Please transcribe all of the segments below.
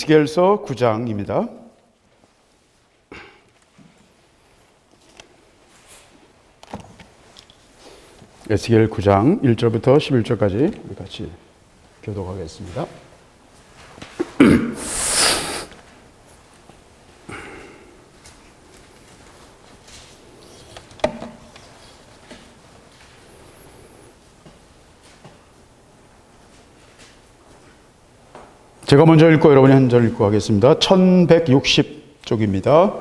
에스겔서 9장입니다. 에스겔 9장 1절부터 11절까지 같이 교독하겠습니다. 제가 먼저 읽고 여러분이 한 절 읽고 하겠습니다. 1160쪽입니다.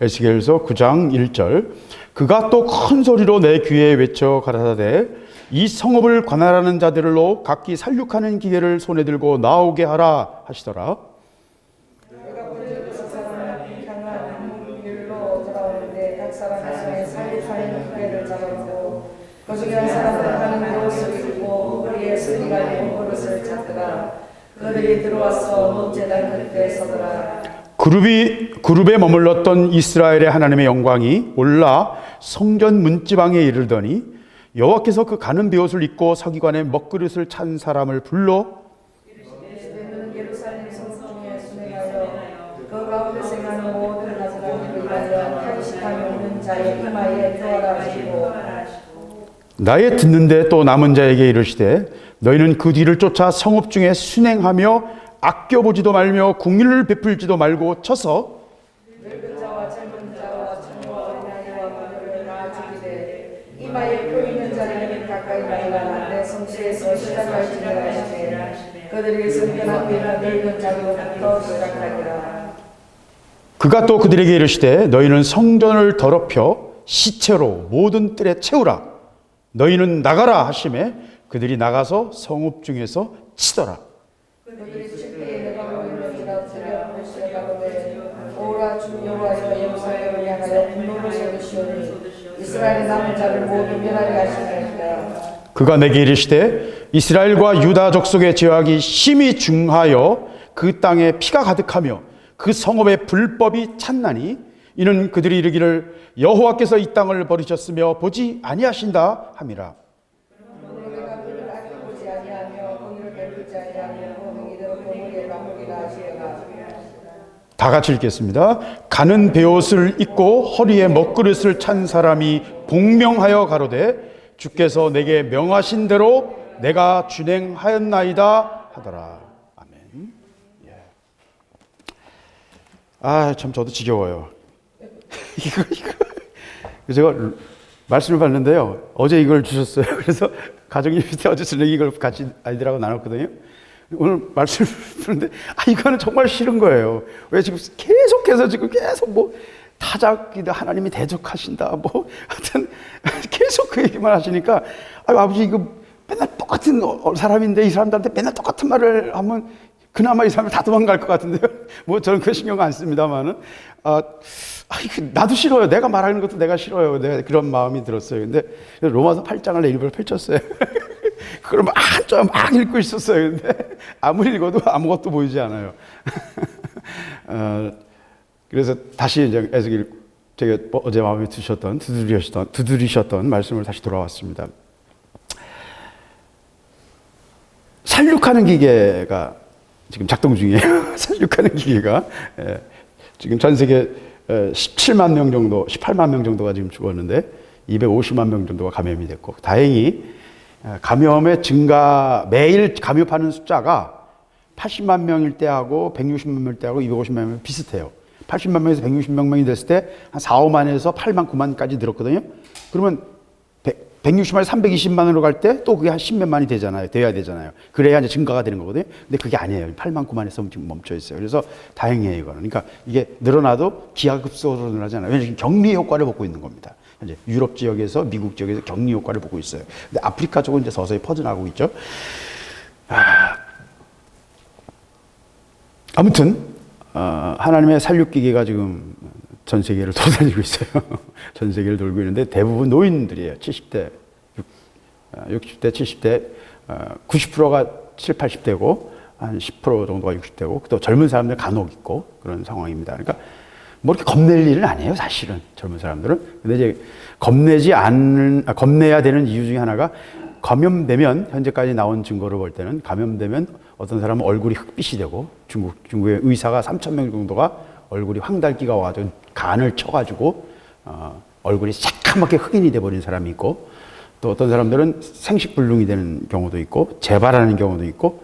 에스겔서 9장 1절. 그가 또 큰 소리로 내 귀에 외쳐 가라사대 이 성읍을 관할하는 자들로 각기 살육하는 기계를 손에 들고 나오게 하라 하시더라. 내가 본적에서 사람을 향한 길로 돌아오는데 각 사람의 손에 살육하는 기계를 잡아놓고 그중에 한 사람은 하는 옷을 입고 머리에 스리가 있는 그릇을 찾더라. 그들이 들어와서 문제단 곁에 서더라. 그룹에 머물렀던 이스라엘의 하나님의 영광이 올라 성전 문지방에 이르더니 여호와께서 그 가는 베옷을 입고 서기관의 먹그릇을 찬 사람을 불러 이르시되 예루살렘 성중에 순회하여 그 가운데 생하는 모든 가지런히로 일하여 탄식함이 없는 자의 이마에 펴라 하시고 나의 듣는데 또 남은 자에게 이르시되 너희는 그 뒤를 쫓아 성읍 중에 순행하며 아껴보지도 말며 궁일을 베풀지도 말고 쳐서 늙은 자와 젊은 자와 처녀와 어린아이와 그들을 다 죽이되 이마에 표 있는 자들에게 가까이 말라. 내 성시에서 시작할지니라 하시되 그들이 성전 앞에 있는 늙은 자로부터 시작하리라. 그가 또 그들에게 이르시되 너희는 성전을 더럽혀 시체로 모든 뜰에 채우라. 너희는 나가라 하시매 그들이 나가서 성읍 중에서 치더라. 그들이 칠때에 내가 모이는지라 두려워 시어가로되 오라 주 여호와여 예루살렘을 향하여 분노를 쏟으시오니 이스라엘의 남은 자를 모두 멸하리 하시니라. 그가 내게 이르시되 이스라엘과 유다 족속의 죄악이 심히 중하여 그 땅에 피가 가득하며 그 성읍의 불법이 찼나니 이는 그들이 이르기를 여호와께서 이 땅을 버리셨으며 보지 아니하신다 함이라. 내가 그를 아껴보지 아니하며 공의를 베풀지 아니하며 공은 이대로 공의에 감옥이라 하시더라. 다 같이 읽겠습니다. 가는 베옷을 입고 허리에 먹그릇을 찬 사람이 복명하여 가로되 주께서 내게 명하신 대로 내가 준행하였나이다 하더라. 아멘. 예. 참 저도 지겨워요. 이거 제가 말씀을 봤는데요. 어제 이걸 주셨어요. 그래서 가정이 밑에 어제 저녁에 이걸 같이 아이들하고 나눴거든요. 오늘 말씀을 듣는데 이거는 정말 싫은 거예요. 왜 지금 계속해서 뭐 타작이다 하나님이 대적하신다 뭐 하여튼 계속 그 얘기만 하시니까 아버지 이거 맨날 똑같은 사람인데 이 사람들한테 맨날 똑같은 말을 하면 그나마 이 사람을 다 도망갈 것 같은데요. 뭐 저는 그 신경 안 씁니다만은 나도 싫어요. 내가 말하는 것도 내가 싫어요. 내가 그런 마음이 들었어요. 근데 로마서 8장을 일부러 펼쳤어요. 그걸 막 읽고 있었어요. 근데 아무리 읽어도 아무것도 보이지 않아요. 그래서 다시 이제 에스겔 제가 어제 마음에 두드리셨던 말씀을 다시 돌아왔습니다. 살육하는 기계가 지금 작동 중이에요. 살육하는 기계가 지금 전 세계 17만 명 정도, 18만 명 정도가 지금 죽었는데 250만 명 정도가 감염이 됐고 다행히 감염의 증가 매일 감염하는 숫자가 80만 명일 때하고 160만 명일 때하고 250만 명 비슷해요. 80만 명에서 160만 명이 됐을 때 한 4, 5만에서 8만, 9만까지 늘었거든요. 그러면 160만에서 320만으로 갈 때 또 그게 한 10몇만이 돼야 되잖아요. 그래야 이제 증가가 되는 거거든요. 근데 그게 아니에요. 8만, 9만에서 지금 멈춰 있어요. 그래서 다행이에요, 이거는. 그러니까 이게 늘어나도 기하급수로 늘어나잖아요. 왜냐하면 격리 효과를 보고 있는 겁니다. 현재 유럽 지역에서 미국 지역에서 격리 효과를 보고 있어요. 근데 아프리카 쪽은 이제 서서히 퍼져나가고 있죠. 아무튼 하나님의 살육기계가 지금 전 세계를 돌아다니고 있어요. 전 세계를 돌고 있는데 대부분 노인들이에요. 70대, 60대, 70대, 90%가 7, 80대고 한 10% 정도가 60대고 또 젊은 사람들 간혹 있고 그런 상황입니다. 그러니까 뭐 이렇게 겁낼 일은 아니에요, 사실은 젊은 사람들은. 근데 이제 겁내야 되는 이유 중에 하나가 감염되면 현재까지 나온 증거를 볼 때는 감염되면 어떤 사람은 얼굴이 흑빛이 되고 중국의 의사가 3,000명 정도가 얼굴이 황달기가 와가지고 간을 쳐가지고 얼굴이 새까맣게 흑인이 돼버린 사람이 있고 또 어떤 사람들은 생식불능이 되는 경우도 있고 재발하는 경우도 있고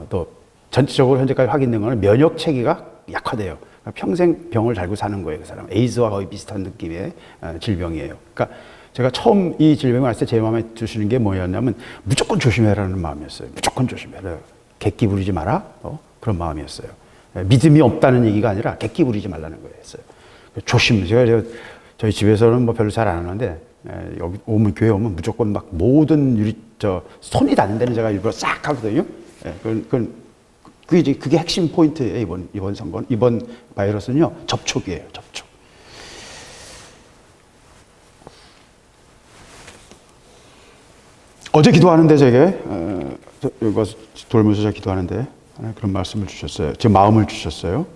또 전체적으로 현재까지 확인된 거는 면역 체계가 약화돼요. 그러니까 평생 병을 달고 사는 거예요. 그 사람 에이즈와 거의 비슷한 느낌의 질병이에요. 그러니까 제가 처음 이 질병을 왔을 때 제 마음에 드시는 게 뭐였냐면 무조건 조심해라는 마음이었어요. 무조건 조심해라. 객기 부리지 마라. 그런 마음이었어요. 믿음이 없다는 얘기가 아니라 객기 부리지 말라는 거였어요. 조심. 제가 저희 집에서는 뭐 별로 잘 안 하는데 여기 오면 교회 오면 무조건 막 모든 손이 닿는 데는 제가 일부러 싹 하거든요. 그게 핵심 포인트예요. 이번 선거는 이번 바이러스는요 접촉이에요. 접촉. 어제 기도하는데 제게 여기 와서 돌면서 제가 기도하는데 그런 말씀을 주셨어요. 제 마음을 주셨어요.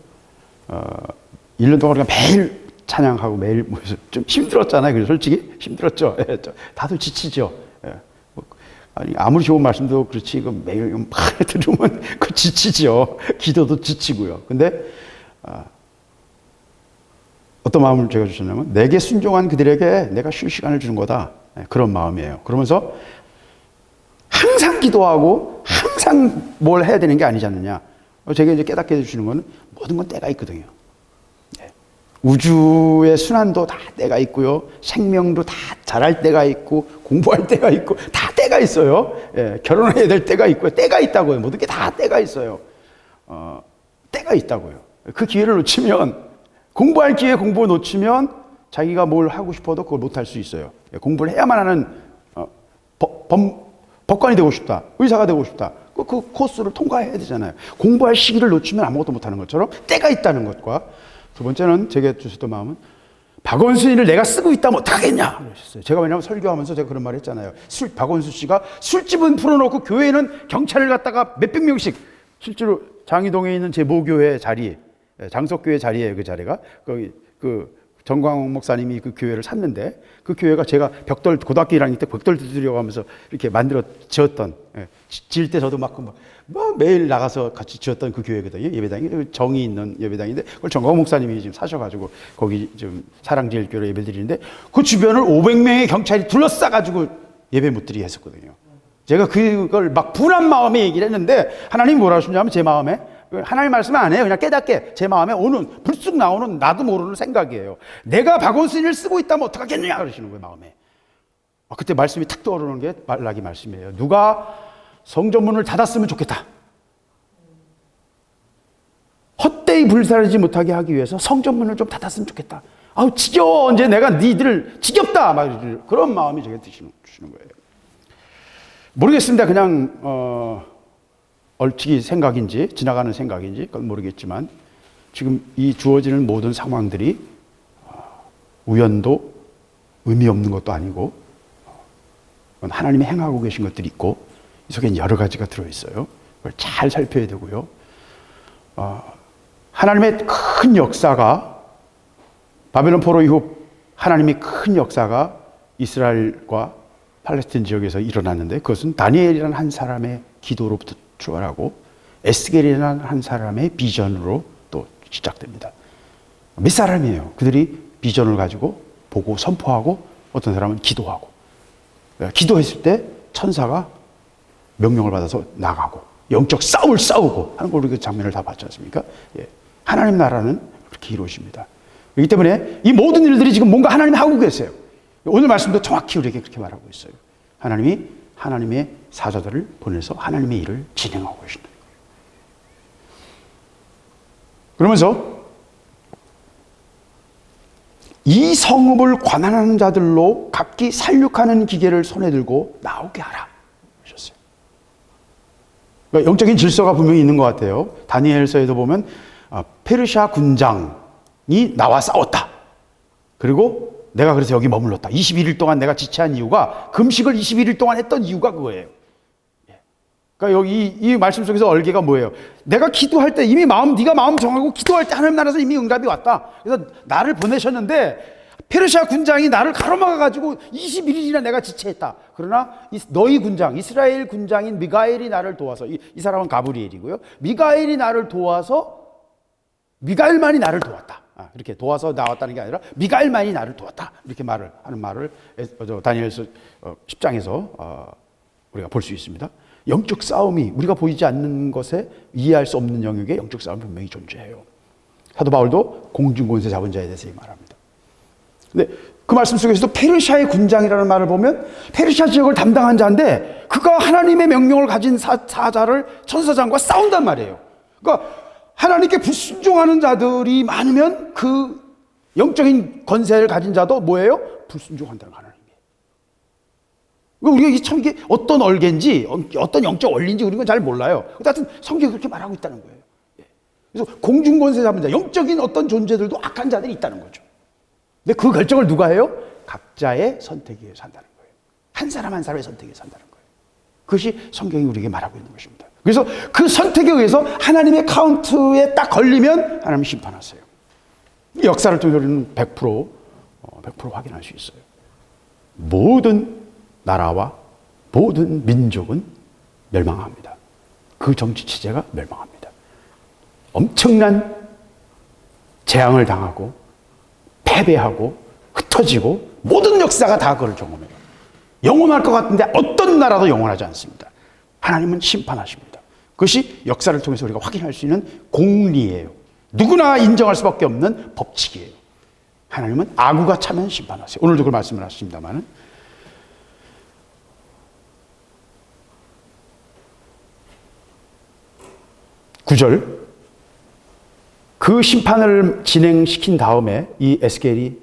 1년 동안 우리가 매일 찬양하고 매일 좀 힘들었잖아요. 그래서 솔직히 힘들었죠. 예, 다들 지치죠. 예. 아니, 아무리 좋은 말씀도 그렇지 매일 막 들으면 그 지치죠. 기도도 지치고요. 근데 어떤 마음을 제가 주셨냐면 내게 순종한 그들에게 내가 쉴 시간을 주는 거다. 예, 그런 마음이에요. 그러면서 항상 기도하고 항상 뭘 해야 되는 게 아니지 않느냐. 제가 이제 깨닫게 해주시는 거는 모든 건 때가 있거든요. 예. 우주의 순환도 다 때가 있고요. 생명도 다 자랄 때가 있고 공부할 때가 있고 다 때가 있어요. 예. 결혼해야 될 때가 있고요. 때가 있다고요. 모든 게 다 때가 있어요. 때가 있다고요. 그 기회를 놓치면 공부할 기회 공부 놓치면 자기가 뭘 하고 싶어도 그걸 못할 수 있어요. 예. 공부를 해야만 하는 법관이 되고 싶다. 의사가 되고 싶다. 그 코스를 통과해야 되잖아요. 공부할 시기를 놓치면 아무것도 못하는 것처럼 때가 있다는 것과 두 번째는 제게 주셨던 마음은 박원순이를 내가 쓰고 있다면 어떡하겠냐 그러셨어요. 제가 왜냐하면 설교하면서 제가 그런 말 했잖아요. 박원순 씨가 술집은 풀어놓고 교회는 경찰을 갖다가 몇백 명씩 실제로 장이동에 있는 제 모교회 자리 장석교회 자리예요. 그 자리가 거기 정광욱 목사님이 그 교회를 샀는데 그 교회가 제가 고등학교 1학년 때 벽돌 두드려 가면서 이렇게 만들어 지었던 지을 때 저도 막 매일 나가서 같이 지었던 그 교회거든요. 예배당이 정이 있는 예배당인데 그걸 정광욱 목사님이 지금 사셔가지고 거기 좀 사랑제일교회로 예배 드리는데 그 주변을 500명의 경찰이 둘러싸가지고 예배 못 드리게 했었거든요. 제가 그걸 막 분한 마음에 얘기를 했는데 하나님이 뭐라 하셨냐면 제 마음에 하나님 말씀은 안 해요. 그냥 깨닫게 제 마음에 오는 불쑥 나오는 나도 모르는 생각이에요. 내가 박원순이를 쓰고 있다면 어떡하겠느냐 그러시는 거예요. 마음에. 그때 말씀이 탁 떠오르는 게 말라기 말씀이에요. 누가 성전문을 닫았으면 좋겠다. 헛되이 불사르지 못하게 하기 위해서 성전문을 좀 닫았으면 좋겠다. 아우 지겨워. 이제 내가 니들 지겹다. 막 그런 마음이 제게 주시는 거예요. 모르겠습니다. 그냥 얼치기 생각인지 지나가는 생각인지 그건 모르겠지만 지금 이 주어지는 모든 상황들이 우연도 의미 없는 것도 아니고 하나님이 행하고 계신 것들이 있고 이 속에 여러 가지가 들어있어요. 그걸 잘 살펴야 되고요. 하나님의 큰 역사가 바벨론 포로 이후 하나님의 큰 역사가 이스라엘과 팔레스틴 지역에서 일어났는데 그것은 다니엘이라는 한 사람의 기도로부터 출발하고 에스겔이라는 한 사람의 비전으로 또 시작됩니다. 몇 사람이에요. 그들이 비전을 가지고 보고 선포하고 어떤 사람은 기도하고 기도했을 때 천사가 명령을 받아서 나가고 영적 싸움을 싸우고 하는 걸 그 장면을 다 봤지 않습니까? 예. 하나님 나라는 그렇게 이루어집니다. 그렇기 때문에 이 모든 일들이 지금 뭔가 하나님이 하고 계세요. 오늘 말씀도 정확히 우리에게 그렇게 말하고 있어요. 하나님이 하나님의 사자들을 보내서 하나님의 일을 진행하고 계신다. 그러면서 이 성읍을 관할하는 자들로 각기 살육하는 기계를 손에 들고 나오게 하라 하셨어요. 그러니까 영적인 질서가 분명히 있는 것 같아요. 다니엘서에도 보면 페르시아 군장이 나와 싸웠다. 그리고 내가 그래서 여기 머물렀다. 21일 동안 내가 지체한 이유가 금식을 21일 동안 했던 이유가 그거예요. 그러니까 여기 이 말씀 속에서 얼개가 뭐예요? 내가 기도할 때 이미 네가 마음 정하고 기도할 때 하나님 나라에서 이미 응답이 왔다. 그래서 나를 보내셨는데 페르시아 군장이 나를 가로막아가지고 21일이나 내가 지체했다. 그러나 너희 군장, 이스라엘 군장인 미가엘이 나를 도와서, 이 사람은 가브리엘이고요. 미가엘이 나를 도와서, 미가엘만이 나를 도왔다. 이렇게 도와서 나왔다는 게 아니라 미가엘만이 나를 도왔다. 이렇게 하는 말을 다니엘서 10장에서 우리가 볼 수 있습니다. 영적 싸움이 우리가 보이지 않는 것에 이해할 수 없는 영역에 영적 싸움이 분명히 존재해요. 사도 바울도 공중권세 잡은 자에 대해서 이 말합니다. 근데 그 말씀 속에서도 페르시아의 군장이라는 말을 보면 페르시아 지역을 담당한 자인데 그가 하나님의 명령을 가진 사자를 천사장과 싸운단 말이에요. 그러니까 하나님께 불순종하는 자들이 많으면 그 영적인 권세를 가진 자도 뭐예요? 불순종한다는 하나님이에요. 우리가 참 이게 어떤 얼개인지 어떤 영적 원리인지 우리는 잘 몰라요. 하여튼 성경이 그렇게 말하고 있다는 거예요. 그래서 공중권세 잡은 자, 영적인 어떤 존재들도 악한 자들이 있다는 거죠. 근데 그 결정을 누가 해요? 각자의 선택에 의해 산다는 거예요. 한 사람 한 사람의 선택에 의해 산다는 거예요. 그것이 성경이 우리에게 말하고 있는 것입니다. 그래서 그 선택에 의해서 하나님의 카운트에 딱 걸리면 하나님 심판하세요. 역사를 통해서 우리는 100% 확인할 수 있어요. 모든 나라와 모든 민족은 멸망합니다. 그 정치 체제가 멸망합니다. 엄청난 재앙을 당하고 패배하고 흩어지고 모든 역사가 다 그걸 경험해요. 영원할 것 같은데 어떤 나라도 영원하지 않습니다. 하나님은 심판하십니다. 그것이 역사를 통해서 우리가 확인할 수 있는 공리예요. 누구나 인정할 수밖에 없는 법칙이에요. 하나님은 악우가 차면 심판하세요. 오늘도 그 말씀을 하십니다만은 9절 그 심판을 진행시킨 다음에 이 에스겔이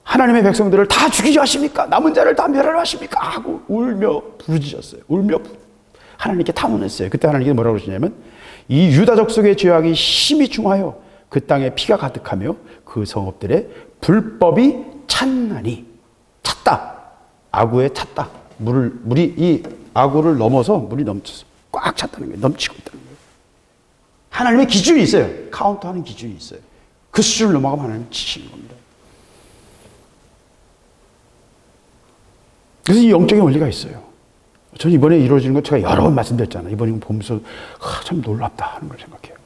하나님의 백성들을 다 죽이려 하십니까? 남은 자를 다 멸하려 하십니까? 하고 울며 부르짖었어요. 하나님께 탄원했어요. 그때 하나님께서 뭐라고 그러시냐면 이 유다 족속의 죄악이 심히 중하여 그 땅에 피가 가득하며 그 성읍들의 불법이 찼나니 찼다. 아구에 찼다. 물이 이 아구를 넘어서 물이 넘쳐서 꽉 찼다는 거예요. 넘치고 있다는 거예요. 하나님의 기준이 있어요. 카운트하는 기준이 있어요. 그 수준을 넘어가면 하나님 치시는 겁니다. 그래서 이 영적인 원리가 있어요. 저는 이번에 이루어지는 거 제가 여러 번 말씀드렸잖아요. 이번에 보면서 참 놀랍다 하는 걸 생각해요.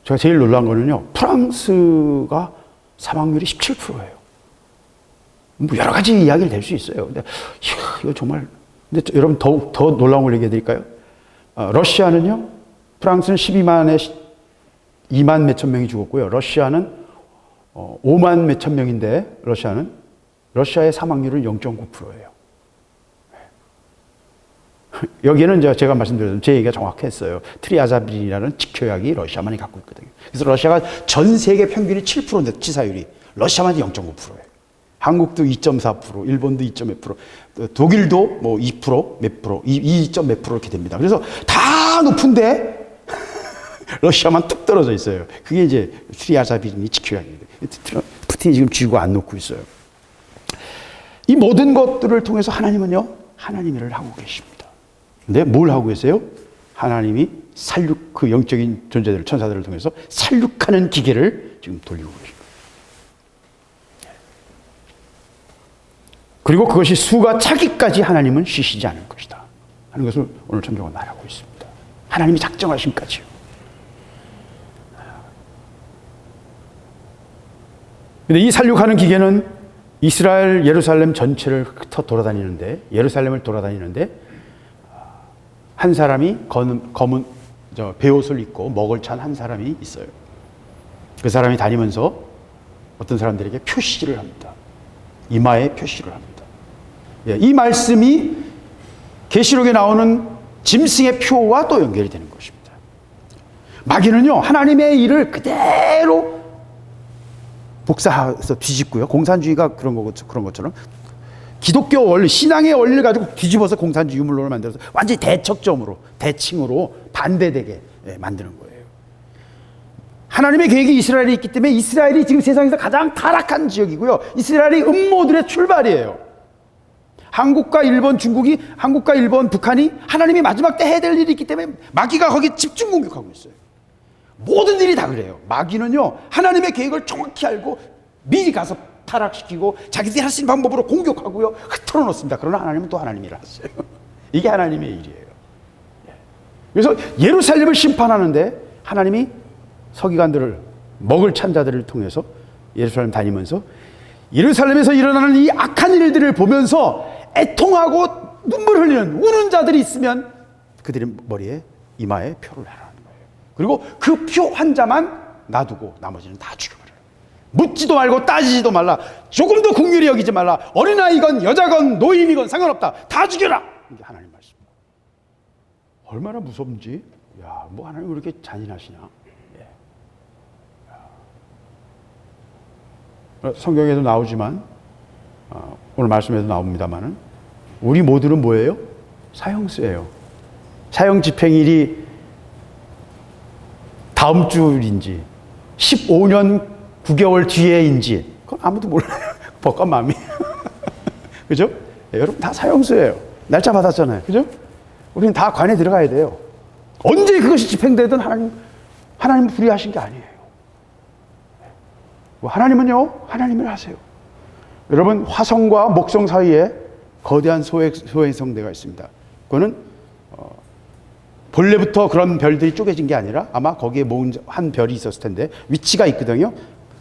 제가 제일 놀란 거는요. 프랑스가 사망률이 17%예요. 뭐 여러 가지 이야기를 될 수 있어요. 근데 이거 정말 근데 여러분 더 놀라운 걸 얘기해 드릴까요? 러시아는요. 프랑스는 12만에 2만 몇천 명이 죽었고요. 러시아는 5만 몇천 명인데 러시아의 사망률은 0.9%예요. 여기에는 제가 말씀드렸던 제 얘기가 정확했어요. 트리아자빌이라는 직효약이 러시아만이 갖고 있거든요. 그래서 러시아가 전 세계 평균이 7%인데 치사율이 러시아만이 0.5%예요. 한국도 2.4%, 일본도 2.몇%, 독일도 뭐 2%, 몇 프로, 2점 몇 프로 이렇게 됩니다. 그래서 다 높은데 러시아만 뚝 떨어져 있어요. 그게 이제 트리아자빌이 직효약입니다. 푸틴이 지금 쥐고 안 놓고 있어요. 이 모든 것들을 통해서 하나님은요, 하나님 일을 하고 계십니다. 근데 뭘 하고 계세요? 하나님이 그 영적인 존재들, 천사들을 통해서 살육하는 기계를 지금 돌리고 계십니다. 그리고 그것이 수가 차기까지 하나님은 쉬시지 않을 것이다 하는 것을 오늘 천주가 말하고 있습니다. 하나님이 작정하심까지요. 근데 이 살육하는 기계는 이스라엘 예루살렘 전체를 흩어 돌아다니는데, 예루살렘을 돌아다니는데 한 사람이 검은 베옷을 입고 먹을 찬 한 사람이 있어요. 그 사람이 다니면서 어떤 사람들에게 표시를 합니다. 이마에 표시를 합니다. 이 말씀이 계시록에 나오는 짐승의 표와 또 연결이 되는 것입니다. 마귀는요, 하나님의 일을 그대로 복사해서 뒤집고요. 공산주의가 그런 것처럼 기독교 원리, 신앙의 원리를 가지고 뒤집어서 공산주의 유물론을 만들어서 완전히 대칭으로 반대되게 만드는 거예요. 하나님의 계획이 이스라엘에 있기 때문에 이스라엘이 지금 세상에서 가장 타락한 지역이고요. 이스라엘이 음모들의 출발이에요. 한국과 일본, 북한이 하나님이 마지막 때 해야 될 일이 있기 때문에 마귀가 거기 집중 공격하고 있어요. 모든 일이 다 그래요. 마귀는요, 하나님의 계획을 정확히 알고 미리 가서 타락시키고 자기들이 할 수 있는 방법으로 공격하고요, 흐트러 놓습니다. 그러나 하나님은 또 하나님 일을 하세요. 이게 하나님의 일이에요. 그래서 예루살렘을 심판하는데 하나님이 서기관들을, 먹을 찬자들을 통해서 예루살렘 다니면서 예루살렘에서 일어나는 이 악한 일들을 보면서 애통하고 눈물 흘리는 우는 자들이 있으면 그들의 머리에, 이마에 표를 하라는 거예요. 그리고 그 표 환자만 놔두고 나머지는 다 죽여버려요. 묻지도 말고 따지지도 말라. 조금도 긍휼히 여기지 말라. 어린아이건 여자건 노인이건 상관없다. 다 죽여라. 이게 하나님 말씀. 얼마나 무섭지? 야, 뭐 하나님 왜 이렇게 잔인하시냐? 예. 성경에도 나오지만 오늘 말씀에도 나옵니다만은 우리 모두는 뭐예요? 사형수예요. 사형 집행일이 다음 주인지 15년 9개월 뒤에인지 그건 아무도 몰라요. 법관 마음이. 그죠? 예, 여러분 다 사형수예요. 날짜 받았잖아요. 그죠? 우리는 다 관에 들어가야 돼요. 언제 그것이 집행되든 하나님은 불의하신 게 아니에요. 하나님은요, 하나님을 하세요. 여러분, 화성과 목성 사이에 거대한 소행성대가 있습니다. 그거는 본래부터 그런 별들이 쪼개진 게 아니라 아마 거기에 모은 한 별이 있었을 텐데 위치가 있거든요.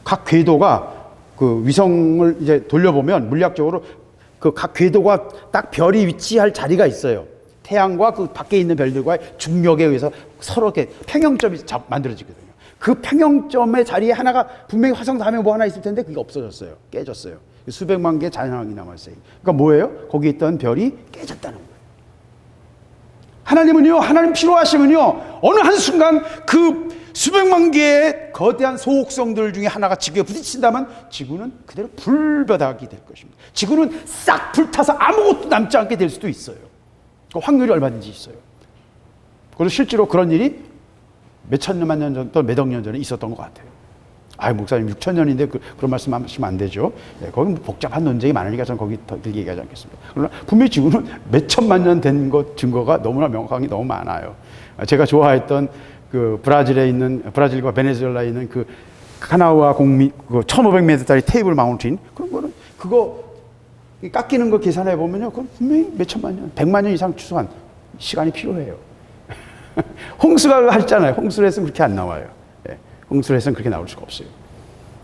각 궤도가 그 위성을 이제 돌려보면 물리학적으로 그 각 궤도가 딱 별이 위치할 자리가 있어요. 태양과 그 밖에 있는 별들과의 중력에 의해서 서로 이렇게 평형점이 만들어지거든요. 그 평형점의 자리에 하나가 분명히 화성 다음에 뭐 하나 있을 텐데 그게 없어졌어요. 깨졌어요. 수백만 개의 잔향이 남았어요. 그러니까 뭐예요? 거기 있던 별이 깨졌다는 거예요. 하나님은요, 하나님 필요하시면요, 어느 한순간 그 수백만 개의 거대한 소옥성들 중에 하나가 지구에 부딪힌다면 지구는 그대로 불바닥이 될 것입니다. 지구는 싹 불타서 아무것도 남지 않게 될 수도 있어요. 그 확률이 얼마든지 있어요. 그래서 실제로 그런 일이 몇천만 년 전, 또 몇억 년 전에 있었던 것 같아요. 아유, 목사님 6천 년인데 그런 말씀 하시면 안 되죠. 네, 거기 뭐 복잡한 논쟁이 많으니까 저는 거기 더 길게 얘기하지 않겠습니다. 그러나 분명히 지구는 몇천만 년 된 것 증거가 너무나 명확하게 너무 많아요. 제가 좋아했던 그 브라질과 베네수엘라에 있는 그 카나우아 공미, 그 1500m짜리 테이블 마운틴, 그런 거는 그거 깎이는 거 계산해 보면요, 그건 분명히 몇천만 년, 100만 년 이상 추소한 시간이 필요해요. 홍수가 했잖아요. 홍수를 했으면 그렇게 안 나와요. 예. 홍수를 했으면 그렇게 나올 수가 없어요.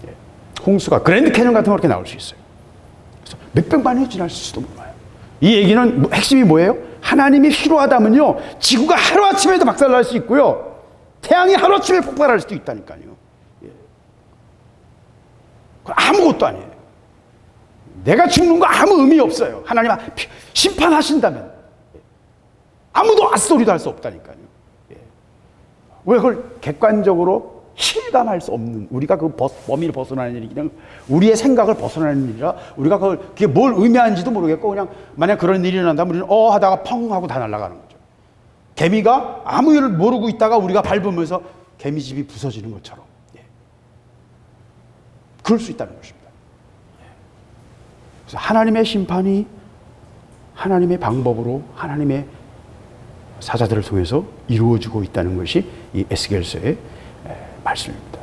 예. 홍수가 그랜드 캐년 같은 거 그렇게 나올 수 있어요. 그래서 몇백만 년이 지날 수도 몰라요. 이 얘기는 핵심이 뭐예요? 하나님이 필요하다면요, 지구가 하루아침에도 박살날 수 있고요, 태양이 하루아침에 폭발할 수도 있다니까요. 예. 아무것도 아니에요. 내가 죽는 거 아무 의미 없어요. 하나님 심판하신다면 아무도 앗소리도 할 수 없다니까요. 예. 왜 그걸 객관적으로 실감할 수 없는, 우리가 그 범위를 벗어나는 일이 그냥 우리의 생각을 벗어나는 일이라 우리가 그게 뭘 의미하는지도 모르겠고 그냥 만약 그런 일이 일어난다면 우리는 하다가 펑 하고 다 날아가는 거죠. 개미가 아무 일을 모르고 있다가 우리가 밟으면서 개미집이 부서지는 것처럼. 예. 그럴 수 있다는 것입니다. 예. 그래서 하나님의 심판이 하나님의 방법으로 하나님의 사자들을 통해서 이루어지고 있다는 것이 이 에스겔서의 말씀입니다.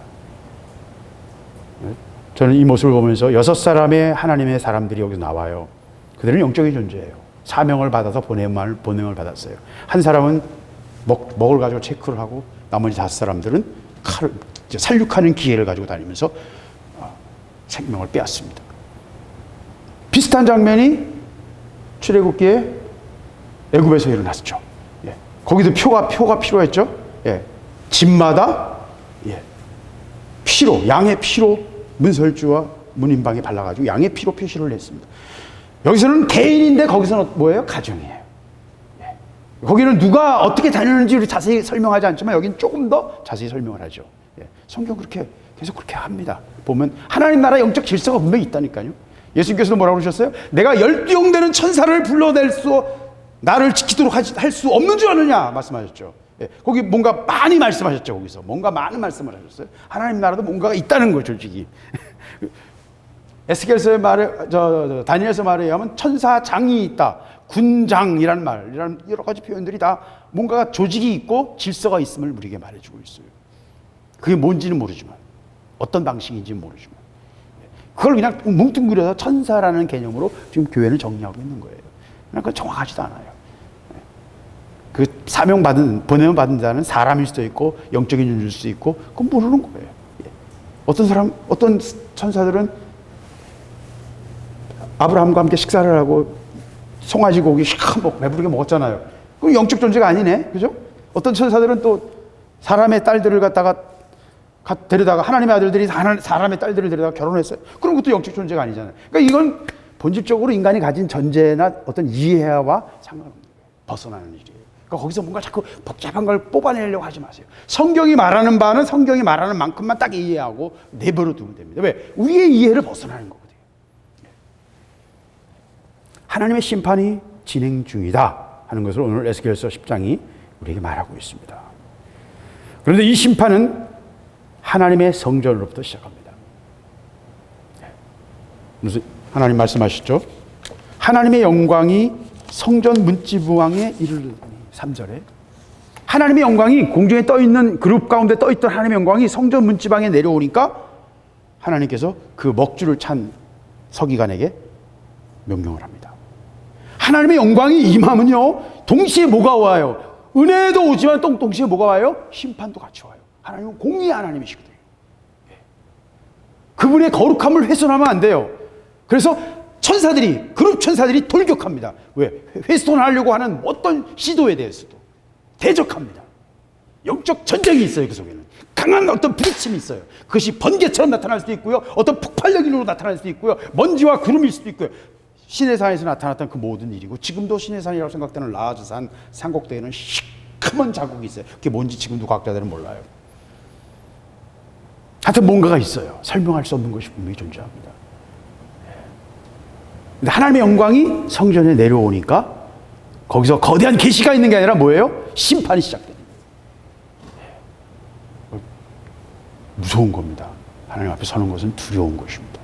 저는 이 모습을 보면서 6사람의 하나님의 사람들이 여기서 나와요. 그들은 영적인 존재예요. 사명을 받아서 보냄을 받았어요. 한 사람은 먹을 가지고 체크를 하고 나머지 5사람들은 칼을 살육하는 기회를 가지고 다니면서 생명을 빼앗습니다. 비슷한 장면이 출애굽기에 애굽에서 일어났죠. 예. 거기도 표가 필요했죠. 예. 집마다 피로, 양의 피로 문설주와 문인방에 발라가지고 양의 피로 표시를 했습니다. 여기서는 개인인데 거기서는 뭐예요? 가정이에요. 예. 거기는 누가 어떻게 다녔는지 자세히 설명하지 않지만 여기는 조금 더 자세히 설명을 하죠. 예. 성경 그렇게 계속 그렇게 합니다. 보면 하나님 나라 영적 질서가 분명히 있다니까요. 예수님께서도 뭐라고 그러셨어요? 내가 12용 되는 천사를 불러낼 나를 지키도록 할 수 없는 줄 아느냐 말씀하셨죠. 예, 거기 뭔가 많이 말씀하셨죠. 거기서 뭔가 많은 말씀을 하셨어요. 하나님 나라도 뭔가가 있다는 거죠, 솔직히. 에스겔서의 말에, 다니엘서 말에 의하면 천사장이 있다, 군장이라는 말, 이런 여러 가지 표현들이 다 뭔가 조직이 있고 질서가 있음을 우리에게 말해주고 있어요. 그게 뭔지는 모르지만, 어떤 방식인지는 모르지만, 그걸 그냥 뭉뚱그려서 천사라는 개념으로 지금 교회는 정리하고 있는 거예요. 그러니까 정확하지도 않아요. 그 보내면 받은 자는 사람일 수도 있고 영적인 존재일 수도 있고 그건 모르는 거예요. 어떤 천사들은 아브라함과 함께 식사를 하고 송아지 고기 배부르게 먹었잖아요. 그럼 영적 존재가 아니네, 그죠? 어떤 천사들은 또 사람의 딸들을 데려다가 하나님의 아들들이 사람의 딸들을 데려다가 결혼했어요. 그런 것도 영적 존재가 아니잖아요. 그러니까 이건 본질적으로 인간이 가진 전제나 어떤 이해와 상관없는 거예요. 벗어나는 일이에요. 그러니까 거기서 뭔가 자꾸 복잡한 걸 뽑아내려고 하지 마세요. 성경이 말하는 바는 성경이 말하는 만큼만 딱 이해하고 내버려 두면 됩니다. 왜? 우리의 이해를 벗어나는 거거든요. 하나님의 심판이 진행 중이다 하는 것을 오늘 에스겔서 10장이 우리에게 말하고 있습니다. 그런데 이 심판은 하나님의 성전으로부터 시작합니다. 무슨 하나님 말씀하시죠? 하나님의 영광이 성전 문지부왕에 이르르니 3절에 하나님의 영광이 공중에 떠있는 그룹 가운데 떠있던 하나님의 영광이 성전 문지방에 내려오니까 하나님께서 그 먹주를 찬 서기관에게 명령을 합니다. 하나님의 영광이 임하면요 동시에 뭐가 와요? 은혜도 오지만 동시에 뭐가 와요? 심판도 같이 와요. 하나님은 공의의 하나님이시거든요. 그분의 거룩함을 훼손하면 안 돼요. 그래서 그룹 천사들이 돌격합니다. 왜? 훼손하려고 하는 어떤 시도에 대해서도 대적합니다. 영적 전쟁이 있어요. 그 속에는 강한 어떤 부딪힘이 있어요. 그것이 번개처럼 나타날 수도 있고요, 어떤 폭발력으로 나타날 수도 있고요, 먼지와 구름일 수도 있고요. 시내산에서 나타났던 그 모든 일이고, 지금도 시내산이라고 생각되는 라하즈산 산꼭대기에는 시커먼 자국이 있어요. 그게 뭔지 지금도 과학자들은 몰라요. 하여튼 뭔가가 있어요. 설명할 수 없는 것이 분명히 존재합니다. 근데 하나님의 영광이 성전에 내려오니까 거기서 거대한 계시가 있는 게 아니라 뭐예요? 심판이 시작됩니다. 무서운 겁니다. 하나님 앞에 서는 것은 두려운 것입니다.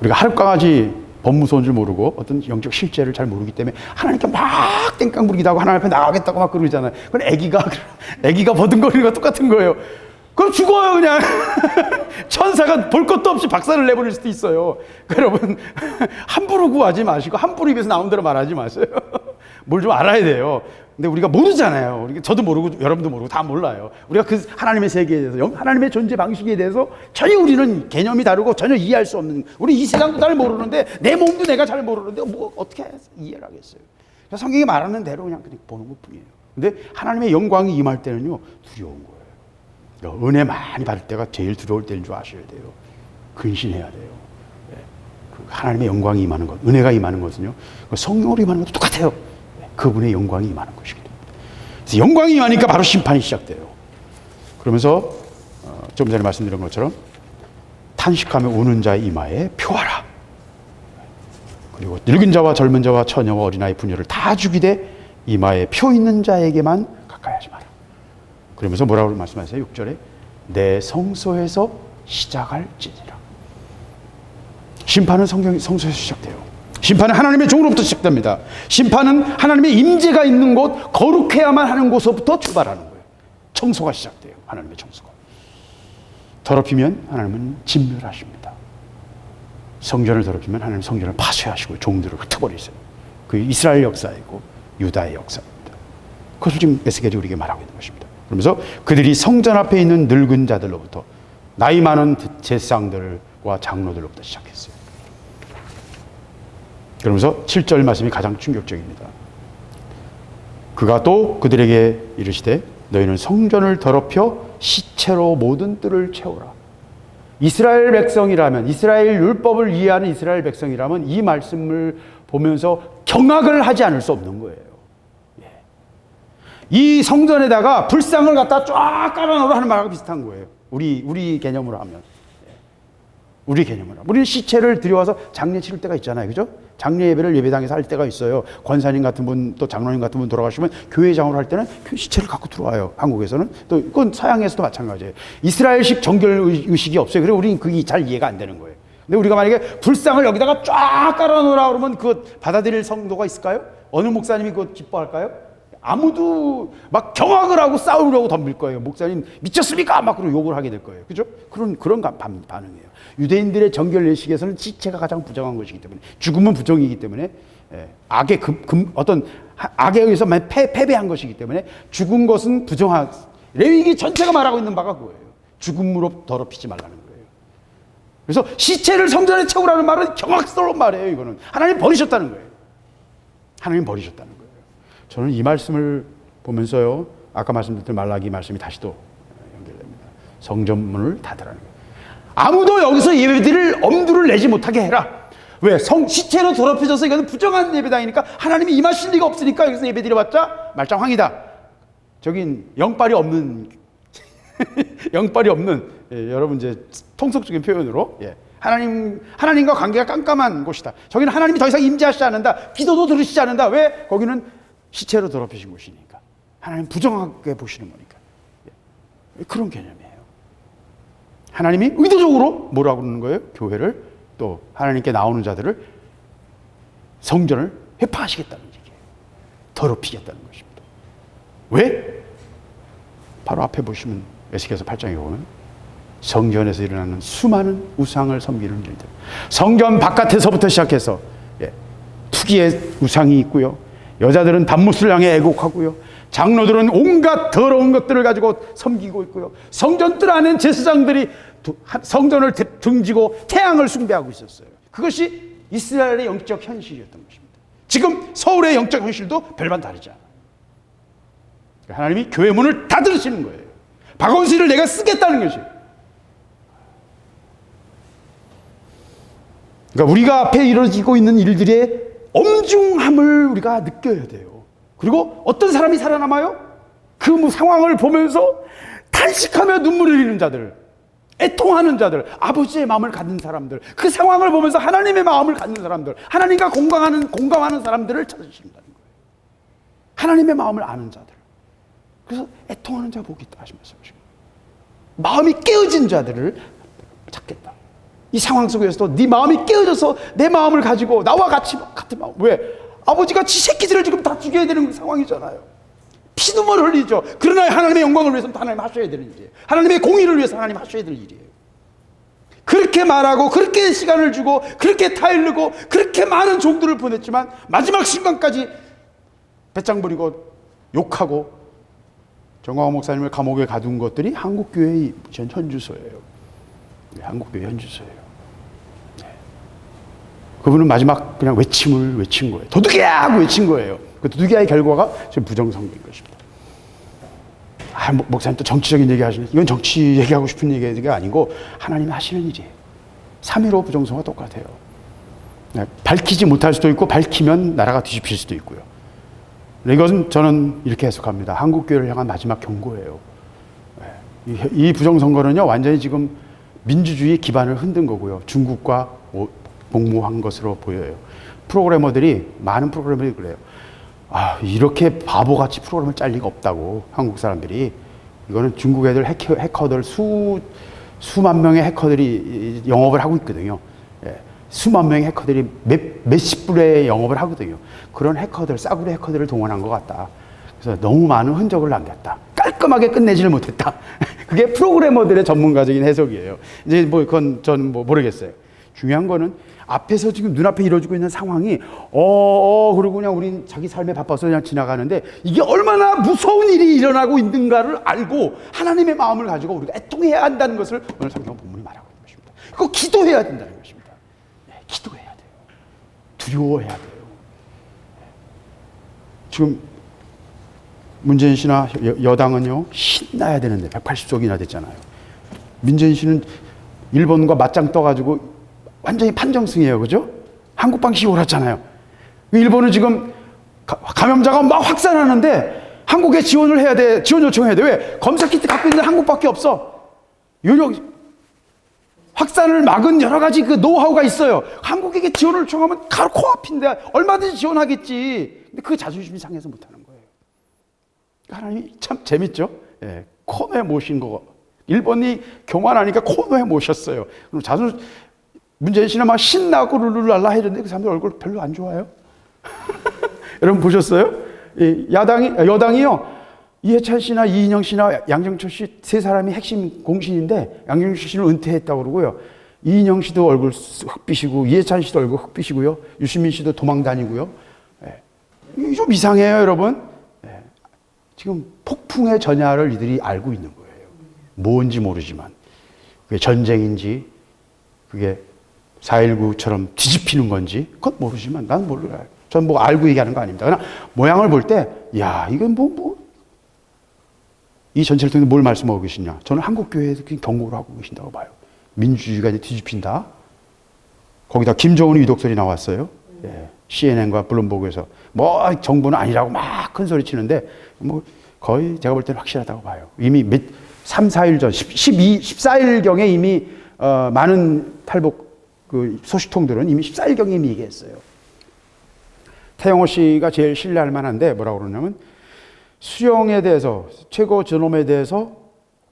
우리가 하룻강아지 법무서운 줄 모르고 어떤 영적 실제를 잘 모르기 때문에 하나님께 막 땡깡 부리기도 하고 하나님 앞에 나가겠다고 막 그러잖아요. 그건 애기가 버둥거리는 거 똑같은 거예요. 그럼 죽어요 그냥. 천사가 볼 것도 없이 박살을 내버릴 수도 있어요. 여러분 함부로 구하지 마시고 함부로 입에서 나온 대로 말하지 마세요. 뭘 좀 알아야 돼요. 근데 우리가 모르잖아요. 저도 모르고 여러분도 모르고 다 몰라요. 우리가 그 하나님의 세계에 대해서, 하나님의 존재 방식에 대해서 전혀 우리는 개념이 다르고 전혀 이해할 수 없는, 우리 이 세상도 잘 모르는데 내 몸도 내가 잘 모르는데 뭐 어떻게 이해를 하겠어요. 성경이 말하는 대로 그냥 보는 것뿐이에요. 근데 하나님의 영광이 임할 때는요 두려운 거예요. 은혜 많이 받을 때가 제일 두려울 때인 줄 아셔야 돼요. 근신해야 돼요. 하나님의 영광이 임하는 것, 은혜가 임하는 것은요 성령으로 임하는 것도 똑같아요. 그분의 영광이 임하는 것이기 때문에. 그래서 영광이 임하니까 바로 심판이 시작돼요. 그러면서 좀 전에 말씀드린 것처럼 탄식하며 우는 자의 이마에 표하라. 그리고 늙은 자와 젊은 자와 처녀와 어린아이 부녀를 다 죽이되 이마에 표 있는 자에게만 가까이 하지 마라. 그러면서 뭐라고 말씀하세요? 6절에 내 성소에서 시작할지니라. 심판은 성소에서 시작돼요. 심판은 하나님의 종으로부터 시작됩니다. 심판은 하나님의 임재가 있는 곳, 거룩해야만 하는 곳서부터 출발하는 거예요. 청소가 시작돼요. 하나님의 청소가. 더럽히면 하나님은 진멸하십니다. 성전을 더럽히면 하나님 성전을 파쇄하시고 종들을 흩어버리세요. 그 이스라엘 역사이고 유다의 역사입니다. 그것을 지금 에스겔이 우리에게 말하고 있는 것입니다. 그러면서 그들이 성전 앞에 있는 늙은 자들로부터 나이 많은 제사장들과 장로들로부터 시작했어요. 그러면서 7절 말씀이 가장 충격적입니다. 그가 또 그들에게 이르시되 너희는 성전을 더럽혀 시체로 모든 뜰을 채우라. 이스라엘 백성이라면, 이스라엘 율법을 이해하는 이스라엘 백성이라면 이 말씀을 보면서 경악을 하지 않을 수 없는 거예요. 이 성전에다가 불상을 갖다 쫙 깔아놓으라 하는 말하고 비슷한 거예요. 우리 개념으로 하면. 우리 개념으로. 우리는 시체를 들여와서 장례 치를 때가 있잖아요. 그죠? 장례 예배를 예배당에서 할 때가 있어요. 권사님 같은 분, 또 장로님 같은 분 돌아가시면 교회장으로 할 때는 그 시체를 갖고 들어와요. 한국에서는. 또 그건 서양에서도 마찬가지예요. 이스라엘식 정결 의식이 없어요. 그래서 우리는 그게 잘 이해가 안 되는 거예요. 근데 우리가 만약에 불상을 여기다가 쫙 깔아놓으라 그러면 그거 받아들일 성도가 있을까요? 어느 목사님이 그거 기뻐할까요? 아무도 막 경악을 하고 싸우려고 덤빌 거예요. 목사님 미쳤습니까? 막 그러고 욕을 하게 될 거예요. 그죠? 그런 반응이에요. 유대인들의 정결례식에서는 시체가 가장 부정한 것이기 때문에, 죽음은 부정이기 때문에, 악의 어떤 악에 의해서 패배한 것이기 때문에 죽은 것은 부정한, 레위기 전체가 말하고 있는 바가 그거예요. 죽음으로 더럽히지 말라는 거예요. 그래서 시체를 성전에 채우라는 말은 경악스러운 말이에요. 이거는 하나님 버리셨다는 거예요. 하나님 버리셨다는 거예요. 저는 이 말씀을 보면서요, 아까 말씀드렸던 말라기 말씀이 다시 또 연결됩니다. 성전문을 닫으라는 거예요. 아무도 여기서 예배드릴 엄두를 내지 못하게 해라. 왜? 시체로 더럽혀져서 이거는 부정한 예배당이니까 하나님이 임하실 리가 없으니까 여기서 예배드려봤자 말짱황이다. 저긴 영빨이 없는 영빨이 없는, 여러분 이제 통속적인 표현으로, 하나님과 관계가 깜깜한 곳이다. 저기는 하나님이 더 이상 임재하시지 않는다. 기도도 들으시지 않는다. 왜? 거기는 시체로 더럽히신 곳이니까. 하나님 부정하게 보시는 거니까. 그런 개념이에요. 하나님이 의도적으로 뭐라고 그러는 거예요? 교회를, 또 하나님께 나오는 자들을, 성전을 회파하시겠다는 얘기예요. 더럽히겠다는 것입니다. 왜? 바로 앞에 보시면 에스겔서 8장에 보면 성전에서 일어나는 수많은 우상을 섬기는 일들, 성전 바깥에서부터 시작해서 투기의 우상이 있고요, 여자들은 단무스를 향해 애곡하고요, 장로들은 온갖 더러운 것들을 가지고 섬기고 있고요, 성전 뜰 안에 제사장들이 성전을 등지고 태양을 숭배하고 있었어요. 그것이 이스라엘의 영적 현실이었던 것입니다. 지금 서울의 영적 현실도 별반 다르지 않아요. 하나님이 교회 문을 닫으시는 거예요. 박원순을 내가 쓰겠다는 것이. 그러니까 우리가 앞에 이루어지고 있는 일들의 엄중함을 우리가 느껴야 돼요. 그리고 어떤 사람이 살아남아요? 그 상황을 보면서 탄식하며 눈물을 흘리는 자들, 애통하는 자들, 아버지의 마음을 갖는 사람들, 그 상황을 보면서 하나님의 마음을 갖는 사람들, 하나님과 공감하는 사람들을 찾으신다는 거예요. 하나님의 마음을 아는 자들. 그래서 애통하는 자가 복이 있다 하시면서 마음이 깨어진 자들을 찾겠다. 이 상황 속에서도 네 마음이 깨어져서 내 마음을 가지고 나와 같은 마음. 왜? 아버지가 지 새끼들을 지금 다 죽여야 되는 상황이잖아요. 피눈물 흘리죠. 그러나 하나님의 영광을 위해서 하나님 하셔야 되는 일이에요. 하나님의 공의를 위해서 하나님 하셔야 될 일이에요. 그렇게 말하고 그렇게 시간을 주고 그렇게 타일르고 그렇게 많은 종들을 보냈지만 마지막 순간까지 배짱 부리고 욕하고 정광호 목사님을 감옥에 가둔 것들이 한국교회의 현주소예요. 한국교회 현주소예요. 그분은 마지막 그냥 외침을 외친 거예요. 도둑이야! 하고 외친 거예요. 그 도둑이야의 결과가 지금 부정선거인 것입니다. 목사님 또 정치적인 얘기 하시는, 이건 정치 얘기하고 싶은 얘기가 아니고 하나님이 하시는 일이에요. 3.15 부정선거가 똑같아요. 밝히지 못할 수도 있고 밝히면 나라가 뒤집힐 수도 있고요. 이것은 저는 이렇게 해석합니다. 한국교회를 향한 마지막 경고예요. 이 부정선거는요, 완전히 지금 민주주의 기반을 흔든 거고요. 중국과 복무한 것으로 보여요. 많은 프로그래머들이 그래요. 이렇게 바보같이 프로그램을 짤 리가 없다고, 한국 사람들이. 이거는 중국 애들 해커들 수만 명의 해커들이 영업을 하고 있거든요. 수만 명의 해커들이 몇십 불의 영업을 하거든요. 그런 해커들, 싸구려 해커들을 동원한 것 같다. 그래서 너무 많은 흔적을 남겼다. 깔끔하게 끝내지를 못했다. 그게 프로그래머들의 전문가적인 해석이에요. 이제 그건 전 모르겠어요. 중요한 거는 앞에서 지금 눈앞에 이루어지고 있는 상황이 그리고 그냥 우린 자기 삶에 바빠서 그냥 지나가는데 이게 얼마나 무서운 일이 일어나고 있는가를 알고 하나님의 마음을 가지고 우리가 애통해야 한다는 것을 오늘 성경 본문이 말하고 있는 것입니다. 그거 기도해야 된다는 것입니다. 기도해야 돼요. 두려워해야 돼요. 지금 문재인 씨나 여당은요, 신나야 되는데 180석이나 됐잖아요. 문재인 씨는 일본과 맞짱 떠가지고 완전히 판정승이에요. 그죠? 한국 방식이 옳았잖아요. 일본은 지금 감염자가 막 확산하는데 한국에 지원 요청해야 돼. 왜? 검사 키트 갖고 있는 한국밖에 없어. 확산을 막은 여러 가지 그 노하우가 있어요. 한국에게 지원을 요청하면 바로 코앞인데 얼마든지 지원하겠지. 근데 그 자존심이 상해서 못하는 거예요. 하나님이 참 재밌죠? 코너에 모신 거. 일본이 교만하니까 코너에 모셨어요. 그럼 문재인 씨는 막 신나고 룰루랄라 해줬는데 그 사람들 얼굴 별로 안 좋아요. 여러분 보셨어요? 여당이요. 이해찬 씨나 이인영 씨나 양정철 씨 세 사람이 핵심 공신인데 양정철 씨는 은퇴했다고 그러고요. 이인영 씨도 얼굴 흑비시고 이해찬 씨도 얼굴 흑비시고요. 유시민 씨도 도망 다니고요. 이게 좀 이상해요, 여러분. 지금 폭풍의 전야를 이들이 알고 있는 거예요. 뭔지 모르지만 그게 전쟁인지 그게 4.19처럼 뒤집히는 건지 그건 모르지만 난 몰라요. 전 뭐 알고 얘기하는 거 아닙니다. 그러나 모양을 볼 때 야 이건 이 전체를 통해서 뭘 말씀하고 계시냐. 저는 한국교회에서 경고를 하고 계신다고 봐요. 민주주의가 이제 뒤집힌다. 거기다 김정은이 유독설이 나왔어요. CNN과 블룸버그에서 뭐 정부는 아니라고 막 큰 소리 치는데 뭐 거의 제가 볼 때는 확실하다고 봐요. 이미 3, 4일 전, 14일경에 이미 많은 탈북 그 소식통들은 이미 14일경에 이미 얘기했어요. 태영호 씨가 제일 신뢰할 만한데 뭐라고 그러냐면 수령에 대해서 최고 존엄에 대해서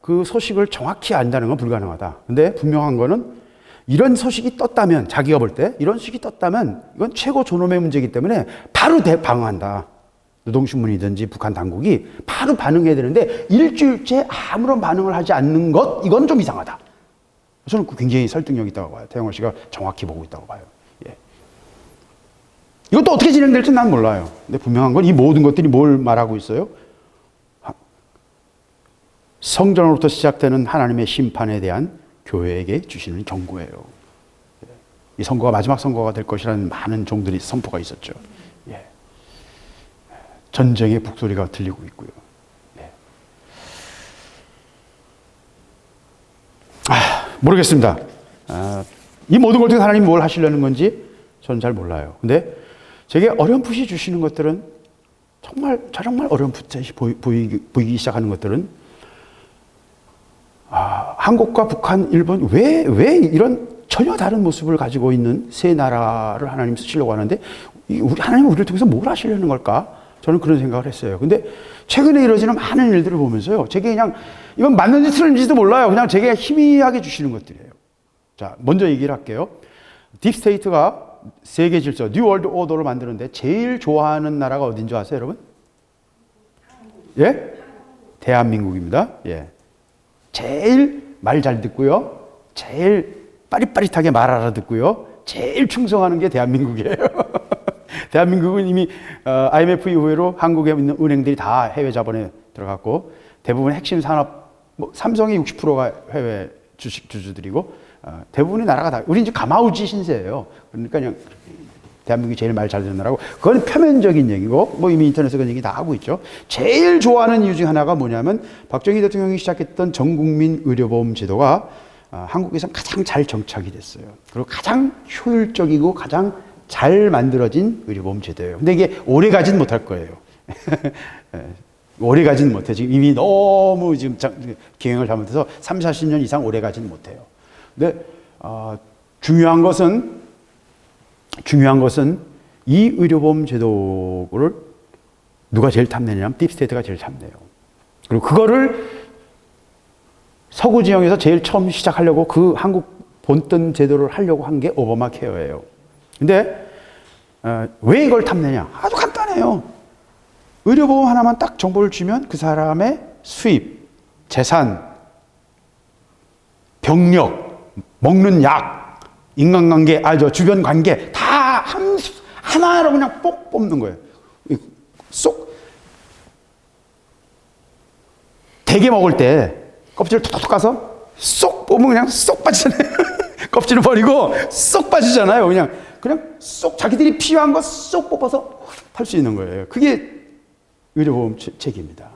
그 소식을 정확히 안다는 건 불가능하다. 근데 분명한 거는 이런 소식이 떴다면 자기가 볼 때 이런 소식이 떴다면 이건 최고 존엄의 문제이기 때문에 바로 방어한다. 노동신문이든지 북한 당국이 바로 반응해야 되는데 일주일째 아무런 반응을 하지 않는 것 이건 좀 이상하다. 저는 굉장히 설득력 있다고 봐요. 태영호 씨가 정확히 보고 있다고 봐요. 이것도 어떻게 진행될지 난 몰라요. 근데 분명한 건 이 모든 것들이 뭘 말하고 있어요? 성전으로부터 시작되는 하나님의 심판에 대한 교회에게 주시는 경고예요. 이 선거가 마지막 선거가 될 것이라는 많은 종들이 선포가 있었죠. 전쟁의 북소리가 들리고 있고요. 모르겠습니다. 이 모든 걸 통해 하나님이 뭘 하시려는 건지 저는 잘 몰라요. 근데 제게 어렴풋이 주시는 것들은 정말 어렴풋이 보이기 시작하는 것들은 한국과 북한, 일본 왜 이런 전혀 다른 모습을 가지고 있는 세 나라를 하나님 쓰시려고 하는데 하나님은 우리를 통해서 뭘 하시려는 걸까? 저는 그런 생각을 했어요. 근데 최근에 이루어지는 많은 일들을 보면서요. 제게 그냥 이건 맞는지 틀린지도 몰라요. 그냥 제게 희미하게 주시는 것들이에요. 자, 먼저 얘기를 할게요. 딥스테이트가 세계 질서, 뉴 월드 오더를 만드는데 제일 좋아하는 나라가 어딘 줄 아세요, 여러분? 예? 대한민국입니다. 예. 제일 말 잘 듣고요. 제일 빠릿빠릿하게 말 알아듣고요. 제일 충성하는 게 대한민국이에요. 대한민국은 이미 IMF 이후로 한국에 있는 은행들이 다 해외 자본에 들어갔고 대부분 핵심 산업, 삼성의 60%가 해외 주주들이고 대부분의 나라가 다, 우리 이제 가마우지 신세예요. 그러니까 그냥 대한민국이 제일 말 잘 듣는 나라고, 그건 표면적인 얘기고, 뭐 이미 인터넷에서 그런 얘기 다 하고 있죠. 제일 좋아하는 이유 중 하나가 뭐냐면, 박정희 대통령이 시작했던 전국민 의료보험 제도가 한국에서 가장 잘 정착이 됐어요. 그리고 가장 효율적이고 가장 잘 만들어진 의료보험 제도예요. 근데 이게 오래 가진 못할 거예요. 오래 가진 못해. 지금 이미 너무 지금 기행을 잘못해서 3, 40년 이상 오래 가진 못해요. 근데 중요한 것은 이 의료보험 제도를 누가 제일 탐내냐면 딥스테이트가 제일 탐내요. 그리고 그거를 서구 지형에서 제일 처음 시작하려고 그 한국 본뜬 제도를 하려고 한 게 오바마 케어예요. 근데 왜 이걸 탐내냐? 아주 간단해요. 의료보험 하나만 딱 정보를 주면 그 사람의 수입, 재산, 병력, 먹는 약, 인간관계, 주변 관계 다 하나로 그냥 뽁 뽑는 거예요. 쏙. 대게 먹을 때 껍질을 톡톡 까서 쏙 뽑으면 그냥 쏙 빠지잖아요. 껍질을 버리고 쏙 빠지잖아요. 그냥 쏙 자기들이 필요한 거 쏙 뽑아서 탈 수 있는 거예요. 그게 의료보험 체계입니다.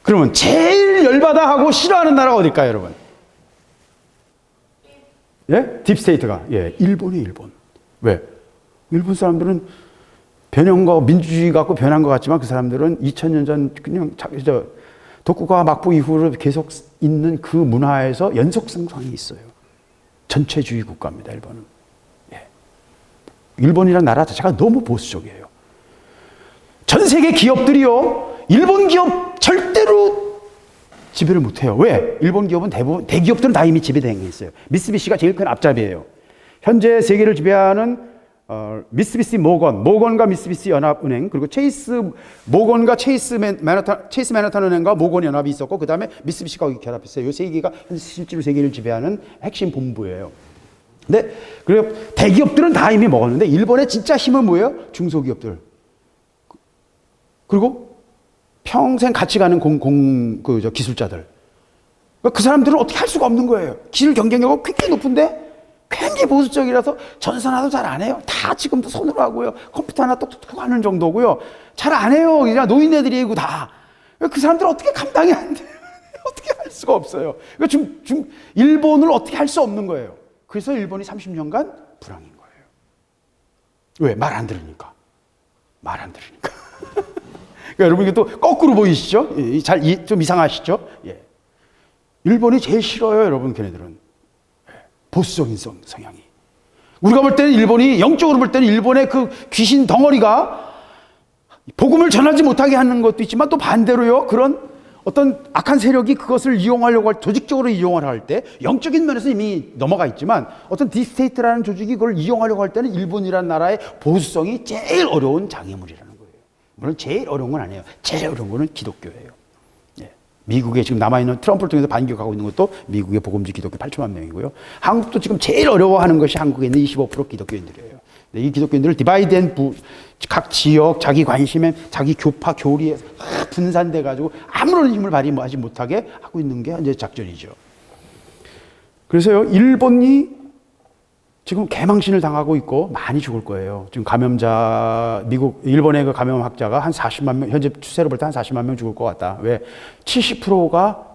그러면 제일 열받아 하고 싫어하는 나라가 어딜까요, 여러분? 예? 딥스테이트가. 예, 일본이에요, 일본. 왜? 일본 사람들은 변형과 민주주의 갖고 변한 것 같지만 그 사람들은 2000년 전 그냥 도쿠가와 막부 이후로 계속 있는 그 문화에서 연속성상이 있어요. 전체주의 국가입니다, 일본은. 예. 일본이라는 나라 자체가 너무 보수적이에요. 전 세계 기업들이요, 일본 기업 절대로 지배를 못해요. 왜? 일본 기업은 대부분, 대기업들은 다 이미 지배당해 있어요. 미쓰비시가 제일 큰 앞잡이에요. 현재 세계를 지배하는 미쓰비시 모건과 미쓰비시 연합은행, 그리고 모건과 체이스 맨하탄 은행과 모건 연합이 있었고, 그 다음에 미쓰비시가 거기 결합했어요. 이 세 개가 실제로 세계를 지배하는 핵심 본부예요. 근데 그리고 대기업들은 다 이미 먹었는데 일본의 진짜 힘은 뭐예요? 중소기업들. 그리고 평생 같이 가는 기술자들. 그 사람들은 어떻게 할 수가 없는 거예요. 기술 경쟁력은 굉장히 높은데 굉장히 보수적이라서 전산화도 잘 안 해요. 다 지금도 손으로 하고요. 컴퓨터 하나 똑똑똑 하는 정도고요. 잘 안 해요. 그냥 노인네들이고 다. 그 사람들은 어떻게 감당이 안 돼요. 어떻게 할 수가 없어요. 일본을 어떻게 할 수 없는 거예요. 그래서 일본이 30년간 불황인 거예요. 왜? 말 안 들으니까. 말 안 들으니까. 그러니까 여러분, 이게 또 거꾸로 보이시죠? 좀 이상하시죠? 예. 일본이 제일 싫어요, 여러분, 걔네들은. 보수적인 성향이. 우리가 볼 때는 일본이, 영적으로 볼 때는 일본의 그 귀신 덩어리가 복음을 전하지 못하게 하는 것도 있지만 또 반대로요, 그런 어떤 악한 세력이 그것을 이용하려고 조직적으로 이용을 할 때, 영적인 면에서 이미 넘어가 있지만 어떤 딥스테이트라는 조직이 그걸 이용하려고 할 때는 일본이라는 나라의 보수성이 제일 어려운 장애물이라는 거예요. 물론 제일 어려운 건 아니에요. 제일 어려운 거는 기독교예요. 예. 미국에 지금 남아있는 트럼프를 통해서 반격하고 있는 것도 미국의 복음지 기독교 8천만 명이고요. 한국도 지금 제일 어려워하는 것이 한국에 있는 25% 기독교인들이에요. 이 기독교인들을 디바이드 앤 각 지역, 자기 관심에, 자기 교파, 교리에 분산돼 가지고 아무런 힘을 발휘하지 못하게 하고 있는 게 이제 작전이죠. 그래서요, 일본이 지금 개망신을 당하고 있고 많이 죽을 거예요. 지금 일본의 그 감염학자가 한 40만 명, 현재 추세로 볼 때 한 40만 명 죽을 것 같다. 왜? 70%가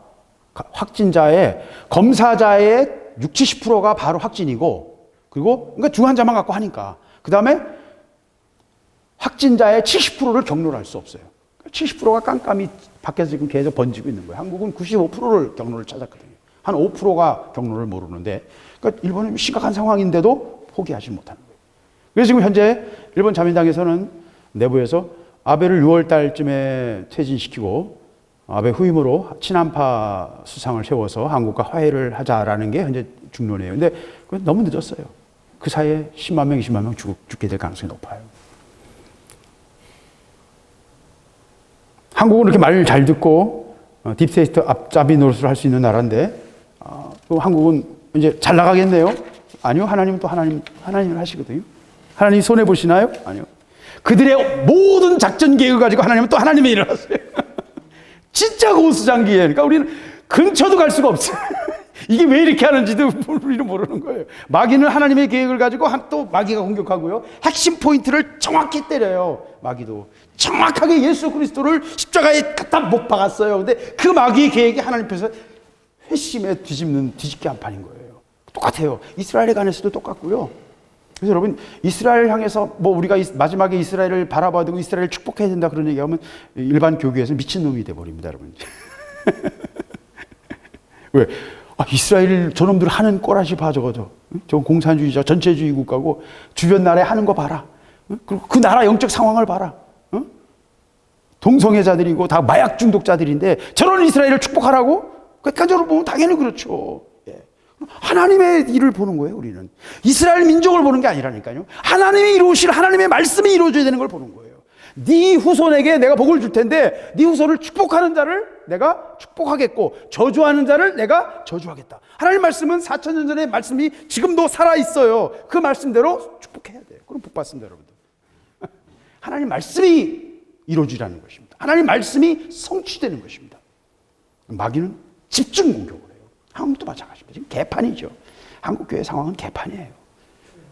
확진자의, 검사자의 60, 70%가 바로 확진이고, 그러니까 중환자만 갖고 하니까. 그 다음에 확진자의 70%를 경로를 할 수 없어요. 70%가 깜깜이 밖에서 지금 계속 번지고 있는 거예요. 한국은 95%를 경로를 찾았거든요. 한 5%가 경로를 모르는데, 그러니까 일본은 심각한 상황인데도 포기하지 못하는 거예요. 그래서 지금 현재 일본 자민당에서는 내부에서 아베를 6월 달쯤에 퇴진시키고 아베 후임으로 친한파 수상을 세워서 한국과 화해를 하자라는 게 현재 중론이에요. 근데 그건 너무 늦었어요. 그 사이에 10만 명, 20만 명 죽게 될 가능성이 높아요. 한국은 이렇게 말 잘 듣고 딥스테이트 앞잡이 노릇을 할 수 있는 나라인데, 한국은 이제 잘 나가겠네요? 아니요. 하나님은 또 하나님을 하시거든요. 하나님 손해 보시나요? 아니요. 그들의 모든 작전 계획을 가지고 하나님은 또 하나님의 일을 하세요. 진짜 고수장기예요. 그러니까 우리는 근처도 갈 수가 없어요. 이게 왜 이렇게 하는지도 우리는 모르는 거예요. 마귀는 하나님의 계획을 가지고 또 마귀가 공격하고요. 핵심 포인트를 정확히 때려요. 마귀도. 정확하게 예수 그리스도를 십자가에 갖다 못 박았어요. 근데 그 마귀의 계획이 하나님 앞에서 회심에 뒤집게 한 판인 거예요. 똑같아요. 이스라엘에 관해서도 똑같고요. 그래서 여러분, 이스라엘 향해서 우리가 마지막에 이스라엘을 바라봐야 되고 이스라엘을 축복해야 된다 그런 얘기하면 일반 교계에서 미친놈이 돼버립니다, 여러분. 왜? 이스라엘 저놈들 하는 꼬라지 봐, 저거. 저건 공산주의자, 전체주의 국가고 주변 나라에 하는 거 봐라. 그리고 그 나라 영적 상황을 봐라. 동성애자들이고 다 마약 중독자들인데 저런 이스라엘을 축복하라고? 객관적으로 보면 당연히 그렇죠. 예. 하나님의 일을 보는 거예요, 우리는. 이스라엘 민족을 보는 게 아니라니까요. 하나님이 이루실 하나님의 말씀이 이루어져야 되는 걸 보는 거예요. 네 후손에게 내가 복을 줄 텐데 네 후손을 축복하는 자를 내가 축복하겠고 저주하는 자를 내가 저주하겠다. 하나님 말씀은 4,000년 전의 말씀이 지금도 살아있어요. 그 말씀대로 축복해야 돼요. 그럼 복 받습니다, 여러분들. 하나님 말씀이 이루어지라는 것입니다. 하나님 말씀이 성취되는 것입니다. 마귀는 집중 공격을 해요. 한국도 마찬가지입니다. 지금 개판이죠. 한국교회 상황은 개판이에요.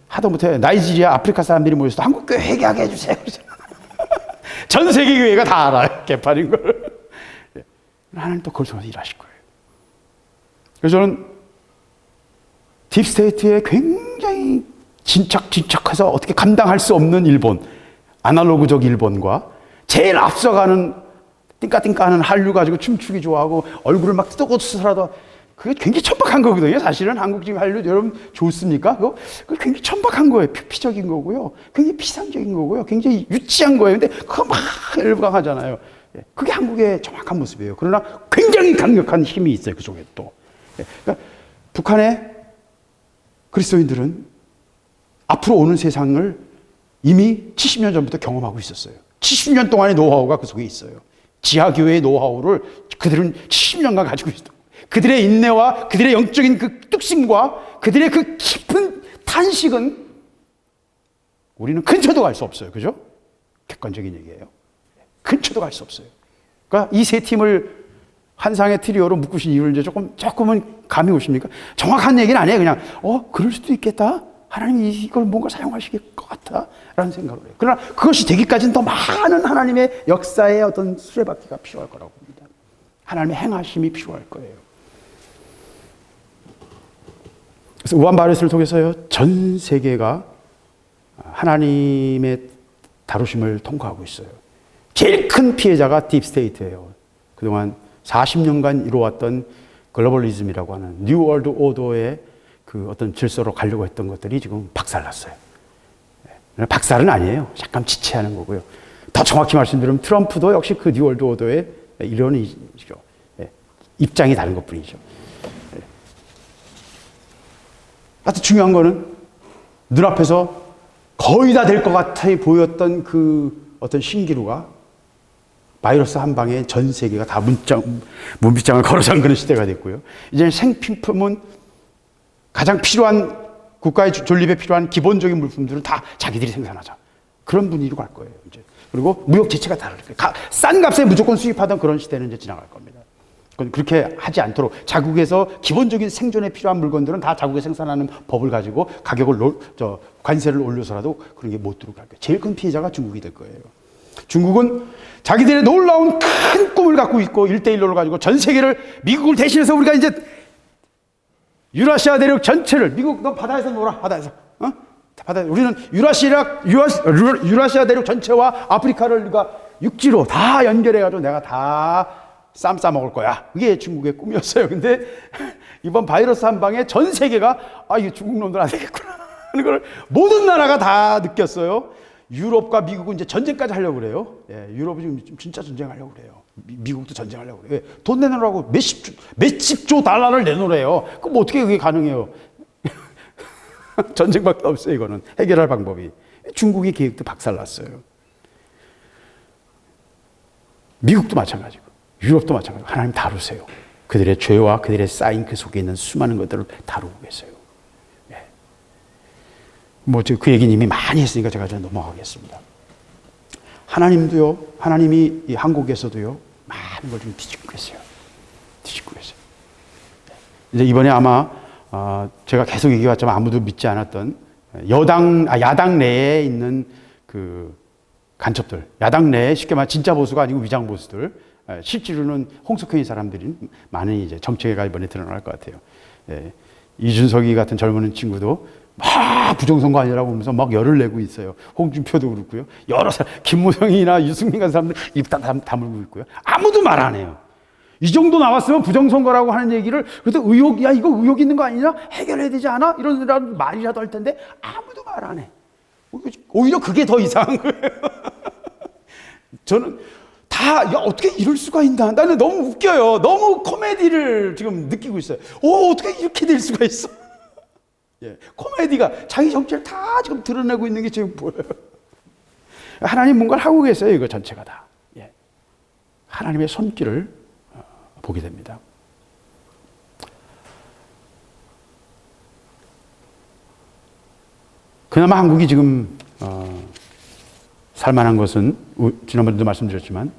하다못해 나이지리아, 아프리카 사람들이 모여서 한국교회 회개하게 해주세요. 전 세계 교회가 다 알아요. 개판인 걸. 하나님 또 그걸 통해서 일하실 거예요. 그래서 저는 딥스테이트에 굉장히 진척해서 어떻게 감당할 수 없는 일본, 아날로그적 일본과 제일 앞서가는 띵까띵까하는 한류 가지고 춤추기 좋아하고 얼굴을 막 뜯어고쳐서라도 그게 굉장히 천박한 거거든요. 사실은 한국 지금 한류 여러분 좋습니까? 그거 굉장히 천박한 거예요. 표피적인 거고요. 굉장히 피상적인 거고요. 굉장히 유치한 거예요. 근데 그거 막 열광하잖아요. 그게 한국의 정확한 모습이에요. 그러나 굉장히 강력한 힘이 있어요. 그 속에 또. 그러니까 북한의 그리스도인들은 앞으로 오는 세상을 이미 70년 전부터 경험하고 있었어요. 70년 동안의 노하우가 그 속에 있어요. 지하교회의 노하우를 그들은 70년간 가지고 있었다. 그들의 인내와 그들의 영적인 그 뚝심과 그들의 그 깊은 탄식은 우리는 근처도 갈 수 없어요. 그죠? 객관적인 얘기예요. 근처도 갈 수 없어요. 그러니까 이 세 팀을 한 상의 트리오로 묶으신 이유를 이제 조금은 감이 오십니까? 정확한 얘기는 아니에요. 그냥, 그럴 수도 있겠다. 하나님이 이걸 뭔가 사용하실 것 같아. 라는 생각을 해요. 그러나 그것이 되기까지는 더 많은 하나님의 역사의 어떤 수레바퀴가 필요할 거라고 봅니다. 하나님의 행하심이 필요할 거예요. 그래서 우한 바이러스를 통해서요, 전 세계가 하나님의 다루심을 통과하고 있어요. 제일 큰 피해자가 딥스테이트예요. 그동안 40년간 이루어왔던 글로벌리즘이라고 하는 뉴 월드 오더의 그 어떤 질서로 가려고 했던 것들이 지금 박살났어요. 박살은 아니에요. 잠깐 지체하는 거고요. 더 정확히 말씀드리면 트럼프도 역시 그 뉴 월드 오더의 일원이죠. 입장이 다른 것뿐이죠. 하여튼 중요한 거는 눈앞에서 거의 다 될 것 같아 보였던 그 어떤 신기루가 바이러스 한 방에 전 세계가 다 문빗장을 걸어 잠그는 시대가 됐고요. 이제는 생필품은 가장 필요한 국가의 존립에 필요한 기본적인 물품들을 다 자기들이 생산하자. 그런 분위기로 갈 거예요. 이제. 그리고 무역 지체가 다를 거예요. 싼 값에 무조건 수입하던 그런 시대는 이제 지나갈 겁니다. 그렇게 하지 않도록 자국에서 기본적인 생존에 필요한 물건들은 다 자국에 생산하는 법을 가지고 가격을 관세를 올려서라도 그런 게 못 들어갈 거예요. 제일 큰 피해자가 중국이 될 거예요. 중국은 자기들의 놀라운 큰 꿈을 갖고 있고 1대1로를 가지고 전 세계를 미국을 대신해서 우리가 이제 유라시아 대륙 전체를 미국 너 바다에서 놀아 바다에서 우리는 유라시아 대륙 전체와 아프리카를 우리가 육지로 다 연결해가지고 내가 다 쌈 싸먹을 거야. 그게 중국의 꿈이었어요. 근데 이번 바이러스 한 방에 전 세계가 이거 중국 놈들 안 되겠구나 하는 걸 모든 나라가 다 느꼈어요. 유럽과 미국은 이제 전쟁까지 하려고 그래요. 유럽은 지금 진짜 전쟁하려고 그래요. 미국도 전쟁하려고 그래요. 돈 내놓으라고 몇십조 달러를 내놓으래요. 그럼 어떻게 그게 가능해요? 전쟁밖에 없어요. 이거는 해결할 방법이. 중국의 계획도 박살났어요. 미국도 마찬가지고 유럽도 마찬가지고 하나님 다루세요. 그들의 죄와 그들의 쌓인 그 속에 있는 수많은 것들을 다루고 계세요. 그 얘기는 이미 많이 했으니까 제가 좀 넘어가겠습니다. 하나님도요, 하나님이 이 한국에서도요, 많은 걸 좀 뒤집고 계세요. 뒤집고 계세요. 이제 이번에 아마, 제가 계속 얘기해왔지만 아무도 믿지 않았던 야당 내에 있는 그 간첩들, 야당 내에 쉽게 말해 진짜 보수가 아니고 위장 보수들, 실제로는 홍석현이 사람들이 많은 이제 정체가 이번에 드러날 것 같아요. 이준석이 같은 젊은 친구도 막 부정선거 아니라고 하면서 막 열을 내고 있어요. 홍준표도 그렇고요. 여러 사람, 김무성이나 유승민 같은 사람들 입 다물고 있고요. 아무도 말 안 해요. 이 정도 나왔으면 부정선거라고 하는 얘기를, 그래도 이거 의혹 있는 거 아니냐? 해결해야 되지 않아? 이런 말이라도 할 텐데 아무도 말 안 해. 오히려 그게 더 이상한 거예요. 저는 어떻게 이럴 수가 있나? 나는 너무 웃겨요. 너무 코미디를 지금 느끼고 있어요. 어떻게 이렇게 될 수가 있어? 코미디가 자기 정체를 다 지금 드러내고 있는 게 지금 보여요. 하나님 뭔가를 하고 계세요. 이거 전체가 다. 하나님의 손길을 보게 됩니다. 그나마 한국이 지금 살만한 것은 지난번에도 말씀드렸지만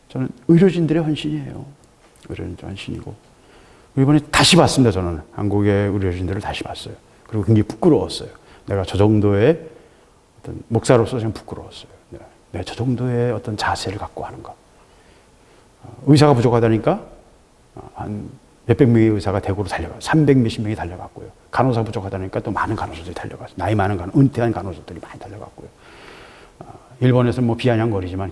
저는 의료진들의 헌신이에요. 의료진들의 헌신이고 이번에 다시 봤습니다. 저는 한국의 의료진들을 다시 봤어요. 그리고 굉장히 부끄러웠어요. 내가 저 정도의 어떤 목사로서 좀 부끄러웠어요. 내가 저 정도의 어떤 자세를 갖고 하는 것. 의사가 부족하다니까 한 몇백 명의 의사가 대구로 달려가요. 300 몇십 명이 달려갔고요. 간호사 부족하다니까 또 많은 간호사들이 달려갔어요. 나이 많은 은퇴한 간호사들이 많이 달려갔고요. 일본에서는 비아냥거리지만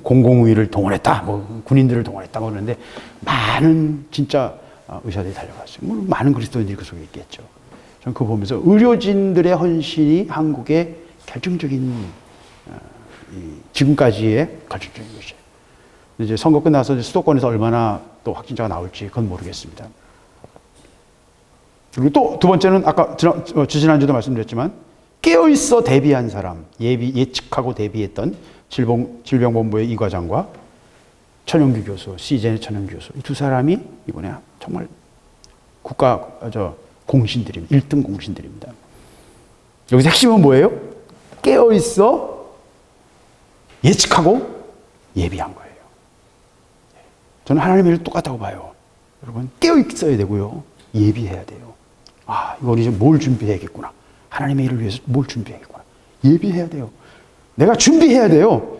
공공의를 동원했다, 군인들을 동원했다 그러는데 많은 진짜 의사들이 달려갔어요. 물론 많은 그리스도인들이 그 속에 있겠죠. 저는 그거 보면서 의료진들의 헌신이 한국의 결정적인 지금까지의 결정적인 것이에요. 이제 선거 끝나서 이제 수도권에서 얼마나 또 확진자가 나올지 그건 모르겠습니다. 그리고 또 두 번째는 아까 지난주도 말씀드렸지만 깨어있어 대비한 사람, 예측하고 대비했던 질병본부의 이 과장과 천영규 교수, CJ의 천영규 교수, 이 두 사람이 이번에 정말 국가 공신들입니다. 1등 공신들입니다. 여기서 핵심은 뭐예요? 깨어있어 예측하고 예비한 거예요. 저는 하나님의 일을 똑같다고 봐요. 여러분, 깨어있어야 되고요. 예비해야 돼요. 아, 이건 이제 뭘 준비해야겠구나. 하나님의 일을 위해서 뭘 준비해야겠구나. 예비해야 돼요. 내가 준비해야 돼요.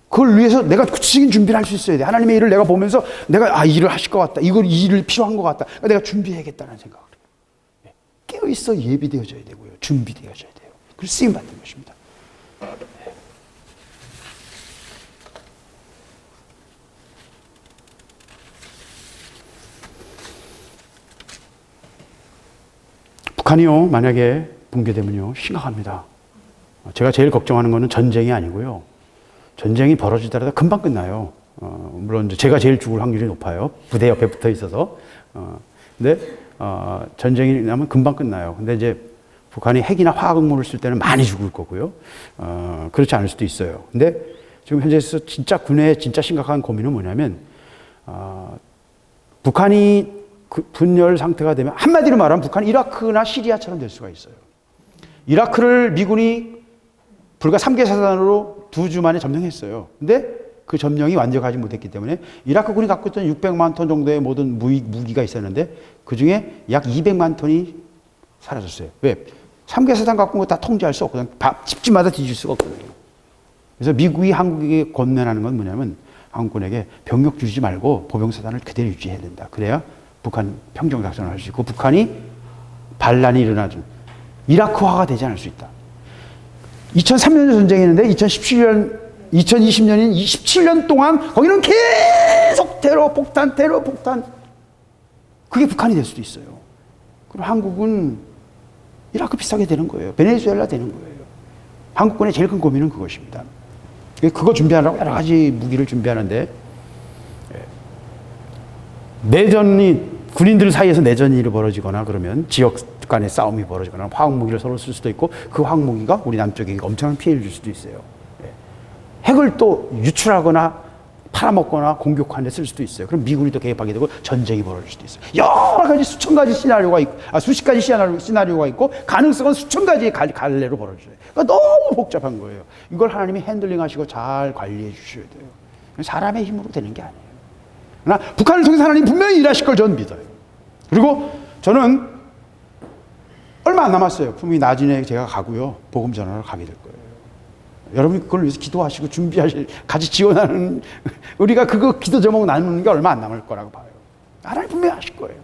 그걸 위해서 내가 구체적인 준비를 할 수 있어야 돼. 하나님의 일을 내가 보면서 내가 이 일을 하실 것 같다. 이 일을 필요한 것 같다. 그러니까 내가 준비해야겠다는 생각을 해요. 깨어있어 예비되어져야 되고요. 준비되어져야 돼요. 그래서 쓰임받는 것입니다. 북한이요, 만약에 붕괴되면요, 심각합니다. 제가 제일 걱정하는 것은 전쟁이 아니고요. 전쟁이 벌어지더라도 금방 끝나요. 물론 제가 제일 죽을 확률이 높아요. 부대 옆에 붙어 있어서. 근데 전쟁이 나면 금방 끝나요. 근데 이제 북한이 핵이나 화학물을 쓸 때는 많이 죽을 거고요. 그렇지 않을 수도 있어요. 근데 지금 현재에서 진짜 군의 진짜 심각한 고민은 뭐냐면, 북한이 분열 상태가 되면, 한마디로 말하면 북한이 이라크나 시리아처럼 될 수가 있어요. 이라크를 미군이 불과 3개 사단으로 2주 만에 점령했어요. 근데 그 점령이 완벽하지 못했기 때문에 이라크군이 갖고 있던 600만 톤 정도의 모든 무기가 있었는데 그 중에 약 200만 톤이 사라졌어요. 왜? 3개 사단 갖고 온 거 다 통제할 수 없거든요. 집집마다 뒤질 수가 없거든요. 그래서 미국이 한국에게 권면하는 건 뭐냐면, 한국군에게 병력 줄이지 말고 보병사단을 그대로 유지해야 된다. 그래야 북한 평정작전을 할 수 있고 북한이 반란이 일어나죠. 이라크화가 되지 않을 수 있다. 2003년 전쟁이었는데 2020년인 27년 동안 거기는 계속 테러 폭탄. 그게 북한이 될 수도 있어요. 그럼 한국은 이라크 비슷하게 되는 거예요. 베네수엘라 되는 거예요. 한국군의 제일 큰 고민은 그것입니다. 그거 준비하려고 여러 가지 무기를 준비하는데, 내전이, 군인들 사이에서 내전이 벌어지거나 그러면 지역 간의 싸움이 벌어지거나 화학무기를 서로 쓸 수도 있고, 그 화학무기가 우리 남쪽에게 엄청난 피해를 줄 수도 있어요. 핵을 또 유출하거나 팔아먹거나 공격하는 데 쓸 수도 있어요. 그럼 미군이 또 개입하게 되고 전쟁이 벌어질 수도 있어요. 여러 가지 수천 가지 시나리오가 있고, 수십 가지 시나리오가 있고, 가능성은 수천 가지의 갈래로 벌어져요. 그러니까 너무 복잡한 거예요. 이걸 하나님이 핸들링 하시고 잘 관리해 주셔야 돼요. 사람의 힘으로 되는 게 아니에요. 그러나 북한을 통해서 하나님 분명히 일하실 걸 저는 믿어요. 그리고 저는 얼마 안 남았어요. 분명히 나중에 제가 가고요. 복음 전하러 가게 될 거예요. 여러분이 그걸 위해서 기도하시고 준비하실, 같이 지원하는, 우리가 그거 기도 제목 나누는 게 얼마 안 남을 거라고 봐요. 하나님 분명히 하실 거예요.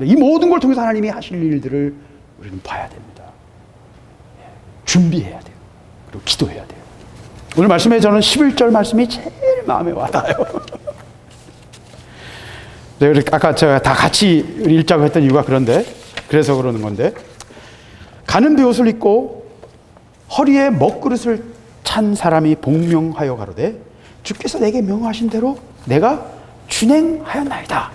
이 모든 걸 통해서 하나님이 하실 일들을 우리는 봐야 됩니다. 준비해야 돼요. 그리고 기도해야 돼요. 오늘 말씀에 저는 11절 말씀이 제일 마음에 와닿아요. 아까 제가 다 같이 읽자고 했던 이유가 그래서 그러는 건데, 가는 베옷을 입고 허리에 먹그릇을 찬 사람이 복명하여 가로되, 주께서 내게 명하신 대로 내가 준행하였나이다.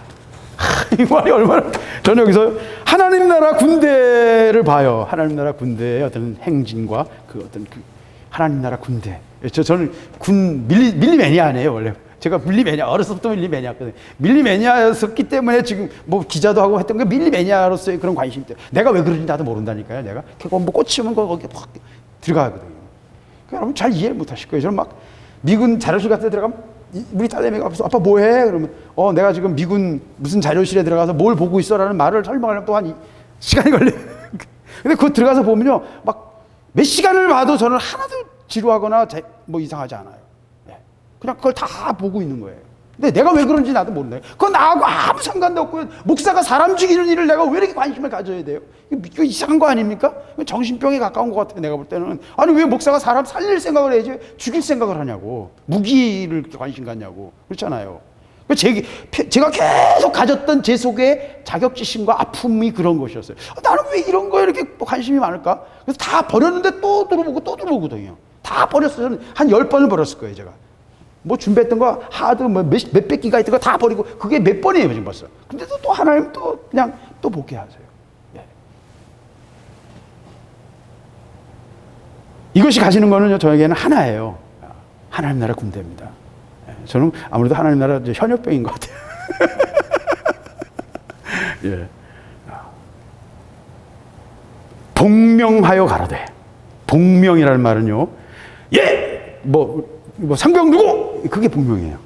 이 말이 얼마나, 저는 여기서 하나님 나라 군대를 봐요. 하나님 나라 군대의 어떤 행진과 하나님 나라 군대. 저는 밀리 매니아네요, 원래. 제가 밀리 매니아, 어렸을 때부터 밀리 매니아거든요. 밀리 매니아였었기 때문에 지금 뭐 기자도 하고 했던 게 밀리 매니아로서의 그런 관심 때문에. 내가 왜 그런지 나도 모른다니까요. 내가 뭐 꽂히면 거기 확 들어가거든요. 그러니까 여러분 잘 이해 못 하실 거예요. 저는 막 미군 자료실 같은 데 들어가면 우리 딸내미가 앞에서 아빠 뭐 해? 그러면 내가 지금 미군 무슨 자료실에 들어가서 뭘 보고 있어라는 말을 설명하려면 또 한 시간이 걸려요. 근데 그거 들어가서 보면요, 막 몇 시간을 봐도 저는 하나도 지루하거나 뭐 이상하지 않아요. 그냥 그걸 다 보고 있는 거예요. 근데 내가 왜 그런지 나도 모른다. 그건 나하고 아무 상관도 없고요. 목사가 사람 죽이는 일을 내가 왜 이렇게 관심을 가져야 돼요? 이거 이상한 거 아닙니까? 정신병에 가까운 것 같아요. 내가 볼 때는. 아니, 왜 목사가 사람 살릴 생각을 해야지 죽일 생각을 하냐고. 무기를 관심 갖냐고. 그렇잖아요. 제가 계속 가졌던 제 속에 자격지심과 아픔이 그런 것이었어요. 나는 왜 이런 거에 이렇게 관심이 많을까? 그래서 다 버렸는데 또 들어보거든요. 다 버렸어요. 저는 한 10번을 버렸을 거예요, 제가. 뭐 준비했던 거 하드 뭐 몇백 기가 있던 거 다 버리고, 그게 몇 번이에요 지금 벌써. 근데도 또 하나님 또 그냥 또 보게 하세요. 이것이 가지는 거는 저에게는 하나예요. 하나님 나라 군대입니다. 저는 아무래도 하나님 나라 현역병인 것 같아요. 예. 복명하여 가라되. 복명이라는 말은요, 예! 상병 누구? 그게 복명이에요.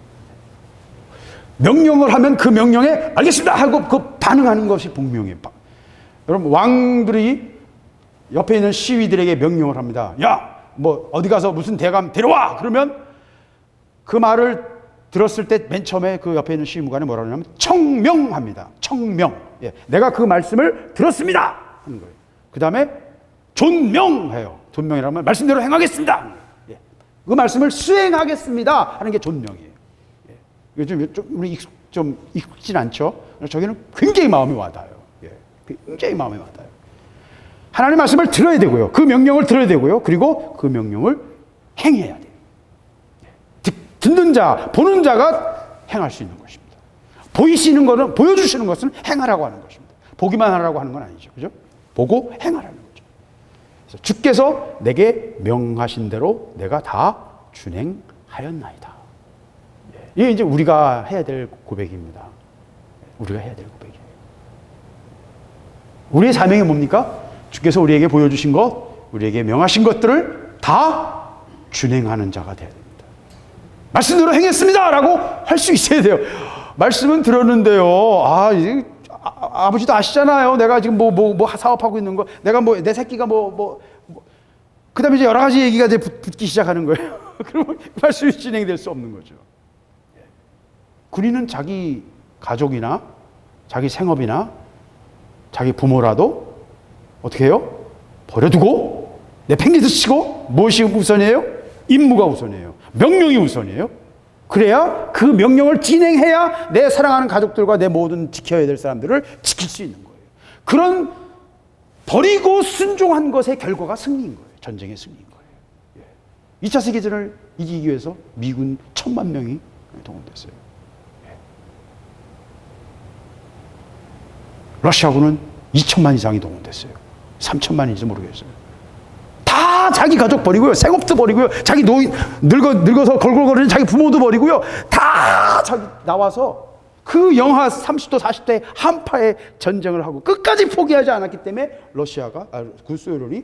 명령을 하면 그 명령에 알겠습니다 하고 그 반응하는 것이 복명이에요. 여러분, 왕들이 옆에 있는 시위들에게 명령을 합니다. 야, 어디 가서 무슨 대감 데려와! 그러면 그 말을 들었을 때 맨 처음에 그 옆에 있는 시위무관이 뭐라고 하냐면 청명합니다. 청명. 예, 내가 그 말씀을 들었습니다 하는 거예요. 그 다음에 존명해요. 존명이라는 말, 말씀대로 행하겠습니다. 예, 그 말씀을 수행하겠습니다 하는 게 존명이에요. 예, 이게 좀 익숙진 않죠? 저기는 굉장히 마음이 와닿아요. 예, 굉장히 마음이 와닿아요. 하나님의 말씀을 들어야 되고요. 그 명령을 들어야 되고요. 그리고 그 명령을 행해야 돼요. 듣는 자, 보는 자가 행할 수 있는 것입니다. 보이시는 것은, 보여주시는 것은 행하라고 하는 것입니다. 보기만 하라고 하는 건 아니죠. 그죠? 보고 행하라는 거죠. 그래서 주께서 내게 명하신 대로 내가 다 준행하였나이다. 이게 이제 우리가 해야 될 고백입니다. 우리가 해야 될 고백이에요. 우리의 사명이 뭡니까? 주께서 우리에게 보여주신 것, 우리에게 명하신 것들을 다 준행하는 자가 되어야 됩니다. 말씀대로 행했습니다 라고 할 수 있어야 돼요. 말씀은 들었는데요. 아버지도 아시잖아요. 내가 지금 사업하고 있는 거, 내가 내 새끼가 그 다음에 이제 여러 가지 얘기가 이제 붙기 시작하는 거예요. 그러면 말씀이 진행될 수 없는 거죠. 군인은 자기 가족이나 자기 생업이나 자기 부모라도 어떻게 해요? 버려두고 내팽개쳐 치고 무엇이 우선이에요? 임무가 우선이에요. 명령이 우선이에요. 그래야 그 명령을 진행해야 내 사랑하는 가족들과 내 모든 지켜야 될 사람들을 지킬 수 있는 거예요. 그런 버리고 순종한 것의 결과가 승리인 거예요. 전쟁의 승리인 거예요. 2차 세계전을 이기기 위해서 미군 1,000만 명이 동원됐어요. 러시아군은 2천만 이상이 동원됐어요. 3천만인지 모르겠어요. 다 자기 가족 버리고요. 생업도 버리고요. 자기 늙어서 걸걸거리는 자기 부모도 버리고요. 다 자기 나와서 그 영하 30도 40도의 한파의 전쟁을 하고 끝까지 포기하지 않았기 때문에 구소련이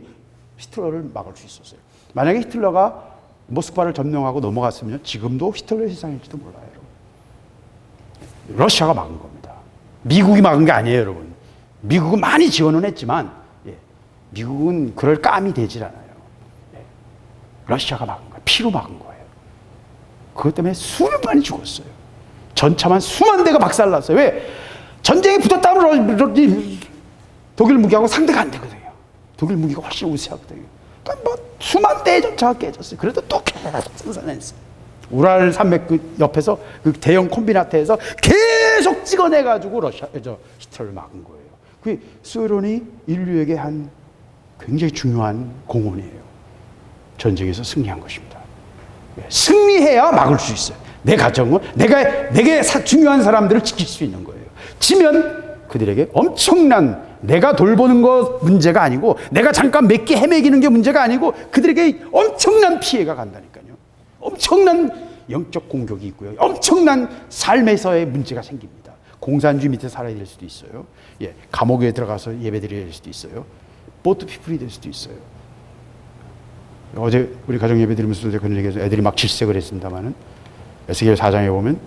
히틀러를 막을 수 있었어요. 만약에 히틀러가 모스크바를 점령하고 넘어갔으면 지금도 히틀러의 세상일지도 몰라요. 여러분. 러시아가 막은 겁니다. 미국이 막은 게 아니에요, 여러분. 미국은 많이 지원은 했지만 미국은 그럴 감이 되질 않아요. 러시아가 막은 거예요. 피로 막은 거예요. 그것 때문에 수만이 죽었어요. 전차만 수만 대가 박살났어요. 왜? 전쟁이 붙었다면 독일 무기하고 상대가 안 되거든요. 독일 무기가 훨씬 우세하거든요. 그러니까 수만 대의 전차가 깨졌어요. 그래도 또 계속 생산했어요. 우랄 산맥 그 옆에서 그 대형 콤비나트에서 계속 찍어내가지고 히틀러를 막은 거예요. 그 소련이 인류에게 한 굉장히 중요한 공헌이에요. 전쟁에서 승리한 것입니다. 승리해야 막을 수 있어요. 내 가정은 내게 중요한 사람들을 지킬 수 있는 거예요. 지면 그들에게 엄청난 내가 돌보는 거 문제가 아니고 내가 잠깐 몇 개 헤매기는 게 문제가 아니고 그들에게 엄청난 피해가 간다니까요. 엄청난 영적 공격이 있고요. 엄청난 삶에서의 문제가 생깁니다. 공산주의 밑에 살아야 될 수도 있어요. 감옥에 들어가서 예배드려야 될 수도 있어요. 보트 피플이 될 수도 있어요. 어제 우리 가정 예배 드리면서도 그런 얘기해서 애들이 막 질색을 했습니다만은 에스겔 4장에 보면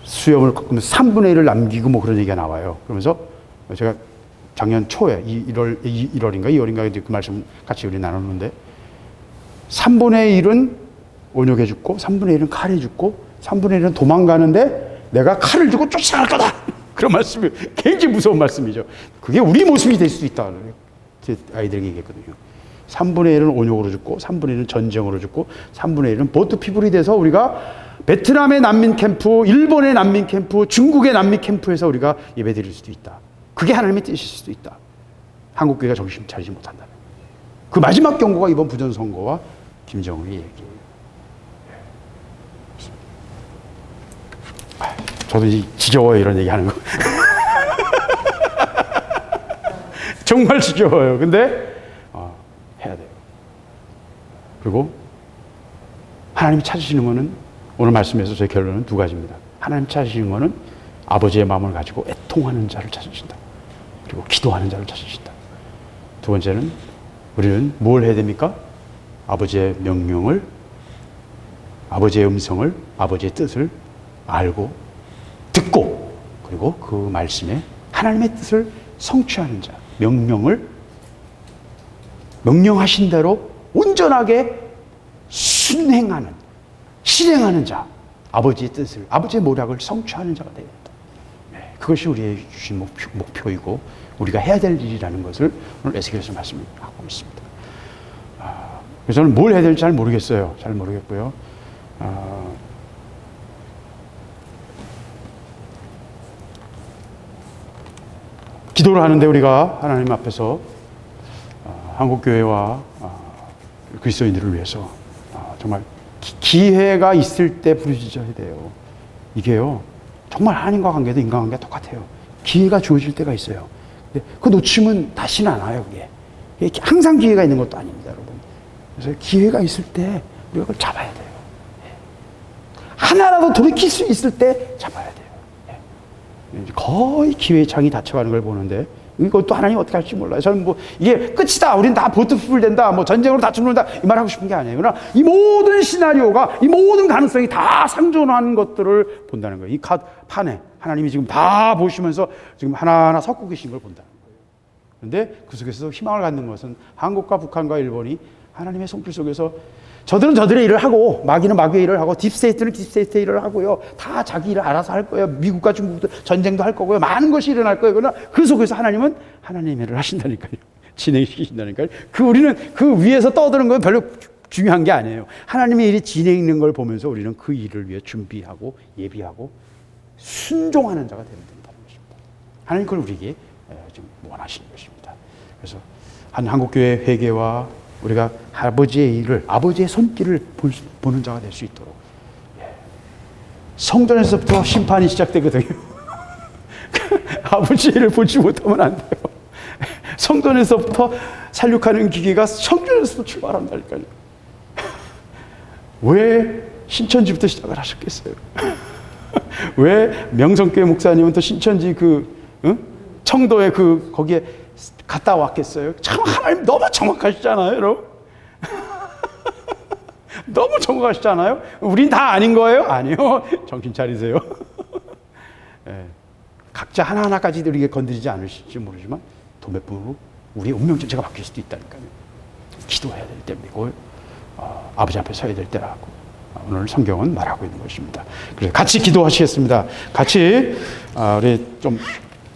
수염을 꺾으면서 3분의 1을 남기고 그런 얘기가 나와요. 그러면서 제가 작년 초에 1월인가 2월인가 이제 그 말씀 같이 우리 나눴는데 3분의 1은 온욕해 죽고 3분의 1은 칼에 죽고 3분의 1은 도망가는데 내가 칼을 주고 쫓아갈 거다. 그런 말씀이 굉장히 무서운 말씀이죠. 그게 우리 모습이 될 수도 있다. 제 아이들에게 얘기했거든요. 3분의 1은 온욕으로 죽고 3분의 1은 전쟁으로 죽고 3분의 1은 보트 피플이 돼서 우리가 베트남의 난민 캠프, 일본의 난민 캠프, 중국의 난민 캠프에서 우리가 예배 드릴 수도 있다. 그게 하나님의 뜻일 수도 있다. 한국교회가 정신 차리지 못한다면. 그 마지막 경고가 이번 부전선거와 김정은의 얘기예요. 저도 이제 지겨워요, 이런 얘기 하는 거. 정말 지겨워요. 근데 해야 돼요. 그리고 하나님이 찾으시는 것은 오늘 말씀에서 제 결론은 두 가지입니다. 하나님 찾으시는 것은 아버지의 마음을 가지고 애통하는 자를 찾으신다. 그리고 기도하는 자를 찾으신다. 두 번째는 우리는 뭘 해야 됩니까? 아버지의 명령을, 아버지의 음성을, 아버지의 뜻을 알고 듣고, 그리고 그 말씀에 하나님의 뜻을 성취하는 자, 명령하신 대로 온전하게 순행하는, 실행하는 자, 아버지의 뜻을, 아버지의 모략을 성취하는 자가 되야 된다. 네, 그것이 우리의 주신 목표이고 우리가 해야 될 일이라는 것을 오늘 에스겔에서 말씀하고 있습니다. 그래서 저는 뭘 해야 될지 잘 모르겠어요. 잘 모르겠고요. 기도를 하는데 우리가 하나님 앞에서 한국교회와 그리스도인들을 위해서 정말 기회가 있을 때 부르짖어야 돼요. 이게요, 정말 하나님과 관계도 인간관계가 똑같아요. 기회가 주어질 때가 있어요. 근데 그 놓치면 다시는 안 와요. 그게 항상 기회가 있는 것도 아닙니다, 여러분. 그래서 기회가 있을 때 우리가 그걸 잡아야 돼요. 하나라도 돌이킬 수 있을 때 잡아야 돼요. 거의 기회의 창이 닫혀가는 걸 보는데 이것도 하나님 어떻게 할지 몰라요. 저는 이게 끝이다, 우린 다 보트풀 된다, 전쟁으로 다 죽는다, 이 말 하고 싶은 게 아니에요. 그러나 이 모든 시나리오가, 이 모든 가능성이 다 상존하는 것들을 본다는 거예요. 이 판에 하나님이 지금 다 보시면서 지금 하나하나 섞고 계신 걸 본다는 거예요. 그런데 그 속에서 희망을 갖는 것은 한국과 북한과 일본이 하나님의 손길 속에서 저들은 저들의 일을 하고 마귀는 마귀의 일을 하고 딥스테이트는 딥스테이트의 일을 하고요. 다 자기 일을 알아서 할 거예요. 미국과 중국도 전쟁도 할 거고요. 많은 것이 일어날 거예요. 그러나 그 속에서 하나님은 하나님의 일을 하신다니까요. 진행시키신다니까요. 우리는 그 위에서 떠드는 건 별로 중요한 게 아니에요. 하나님의 일이 진행되는 걸 보면서 우리는 그 일을 위해 준비하고 예비하고 순종하는 자가 되면 된다는 것입니다. 하나님 그걸 우리에게 좀 원하시는 것입니다. 그래서 한국교회 회개와 우리가 아버지의 일을, 아버지의 손길을 보는 자가 될 수 있도록, 성전에서부터 심판이 시작되거든요. 아버지의 일을 보지 못하면 안 돼요. 성전에서부터 살육하는 기계가 성전에서부터 출발한다니까요. 왜 신천지부터 시작을 하셨겠어요? 왜 명성교회 목사님은 또 신천지 청도에 거기에 갔다 왔겠어요? 참 하나님 너무 정확하시잖아요, 여러분. 너무 정확하시잖아요. 우린 다 아닌 거예요? 아니요. 정신 차리세요. 네. 각자 하나하나까지 우리에게 건드리지 않으실지 모르지만 도매품으로 우리의 운명 전체가 바뀔 수도 있다니까요. 기도해야 될 때이고 아버지 앞에 서야 될 때라고 오늘 성경은 말하고 있는 것입니다. 그래서 같이 기도하시겠습니다. 같이 우리 좀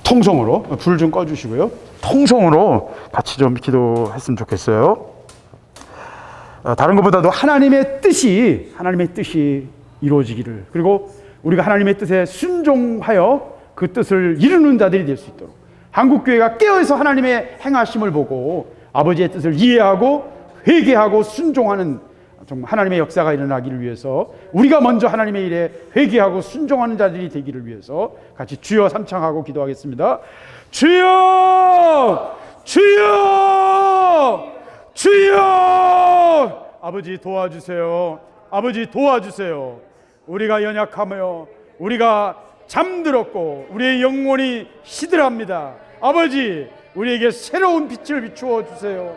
통성으로 불 좀 꺼주시고요. 통성으로 같이 좀 기도했으면 좋겠어요. 다른 것보다도 하나님의 뜻이 이루어지기를, 그리고 우리가 하나님의 뜻에 순종하여 그 뜻을 이루는 자들이 될 수 있도록 한국교회가 깨어서 하나님의 행하심을 보고 아버지의 뜻을 이해하고 회개하고 순종하는 정말 하나님의 역사가 일어나기를 위해서 우리가 먼저 하나님의 일에 회개하고 순종하는 자들이 되기를 위해서 같이 주여 삼창하고 기도하겠습니다. 주여! 주여! 주여! 아버지 도와주세요. 아버지 도와주세요. 우리가 연약하며 우리가 잠들었고 우리의 영혼이 시들합니다. 아버지 우리에게 새로운 빛을 비추어 주세요.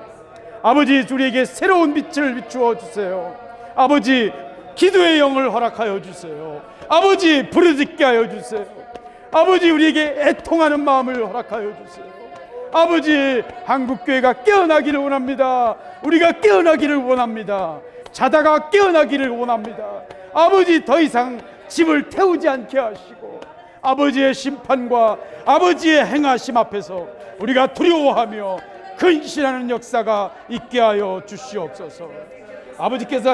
아버지 우리에게 새로운 빛을 비추어 주세요. 아버지 기도의 영을 허락하여 주세요. 아버지 부르짖게 하여 주세요. 아버지 우리에게 애통하는 마음을 허락하여 주세요. 아버지 한국교회가 깨어나기를 원합니다. 우리가 깨어나기를 원합니다. 자다가 깨어나기를 원합니다. 아버지 더 이상 집을 태우지 않게 하시고 아버지의 심판과 아버지의 행하심 앞에서 우리가 두려워하며 근신하는 역사가 있게 하여 주시옵소서. 아버지께서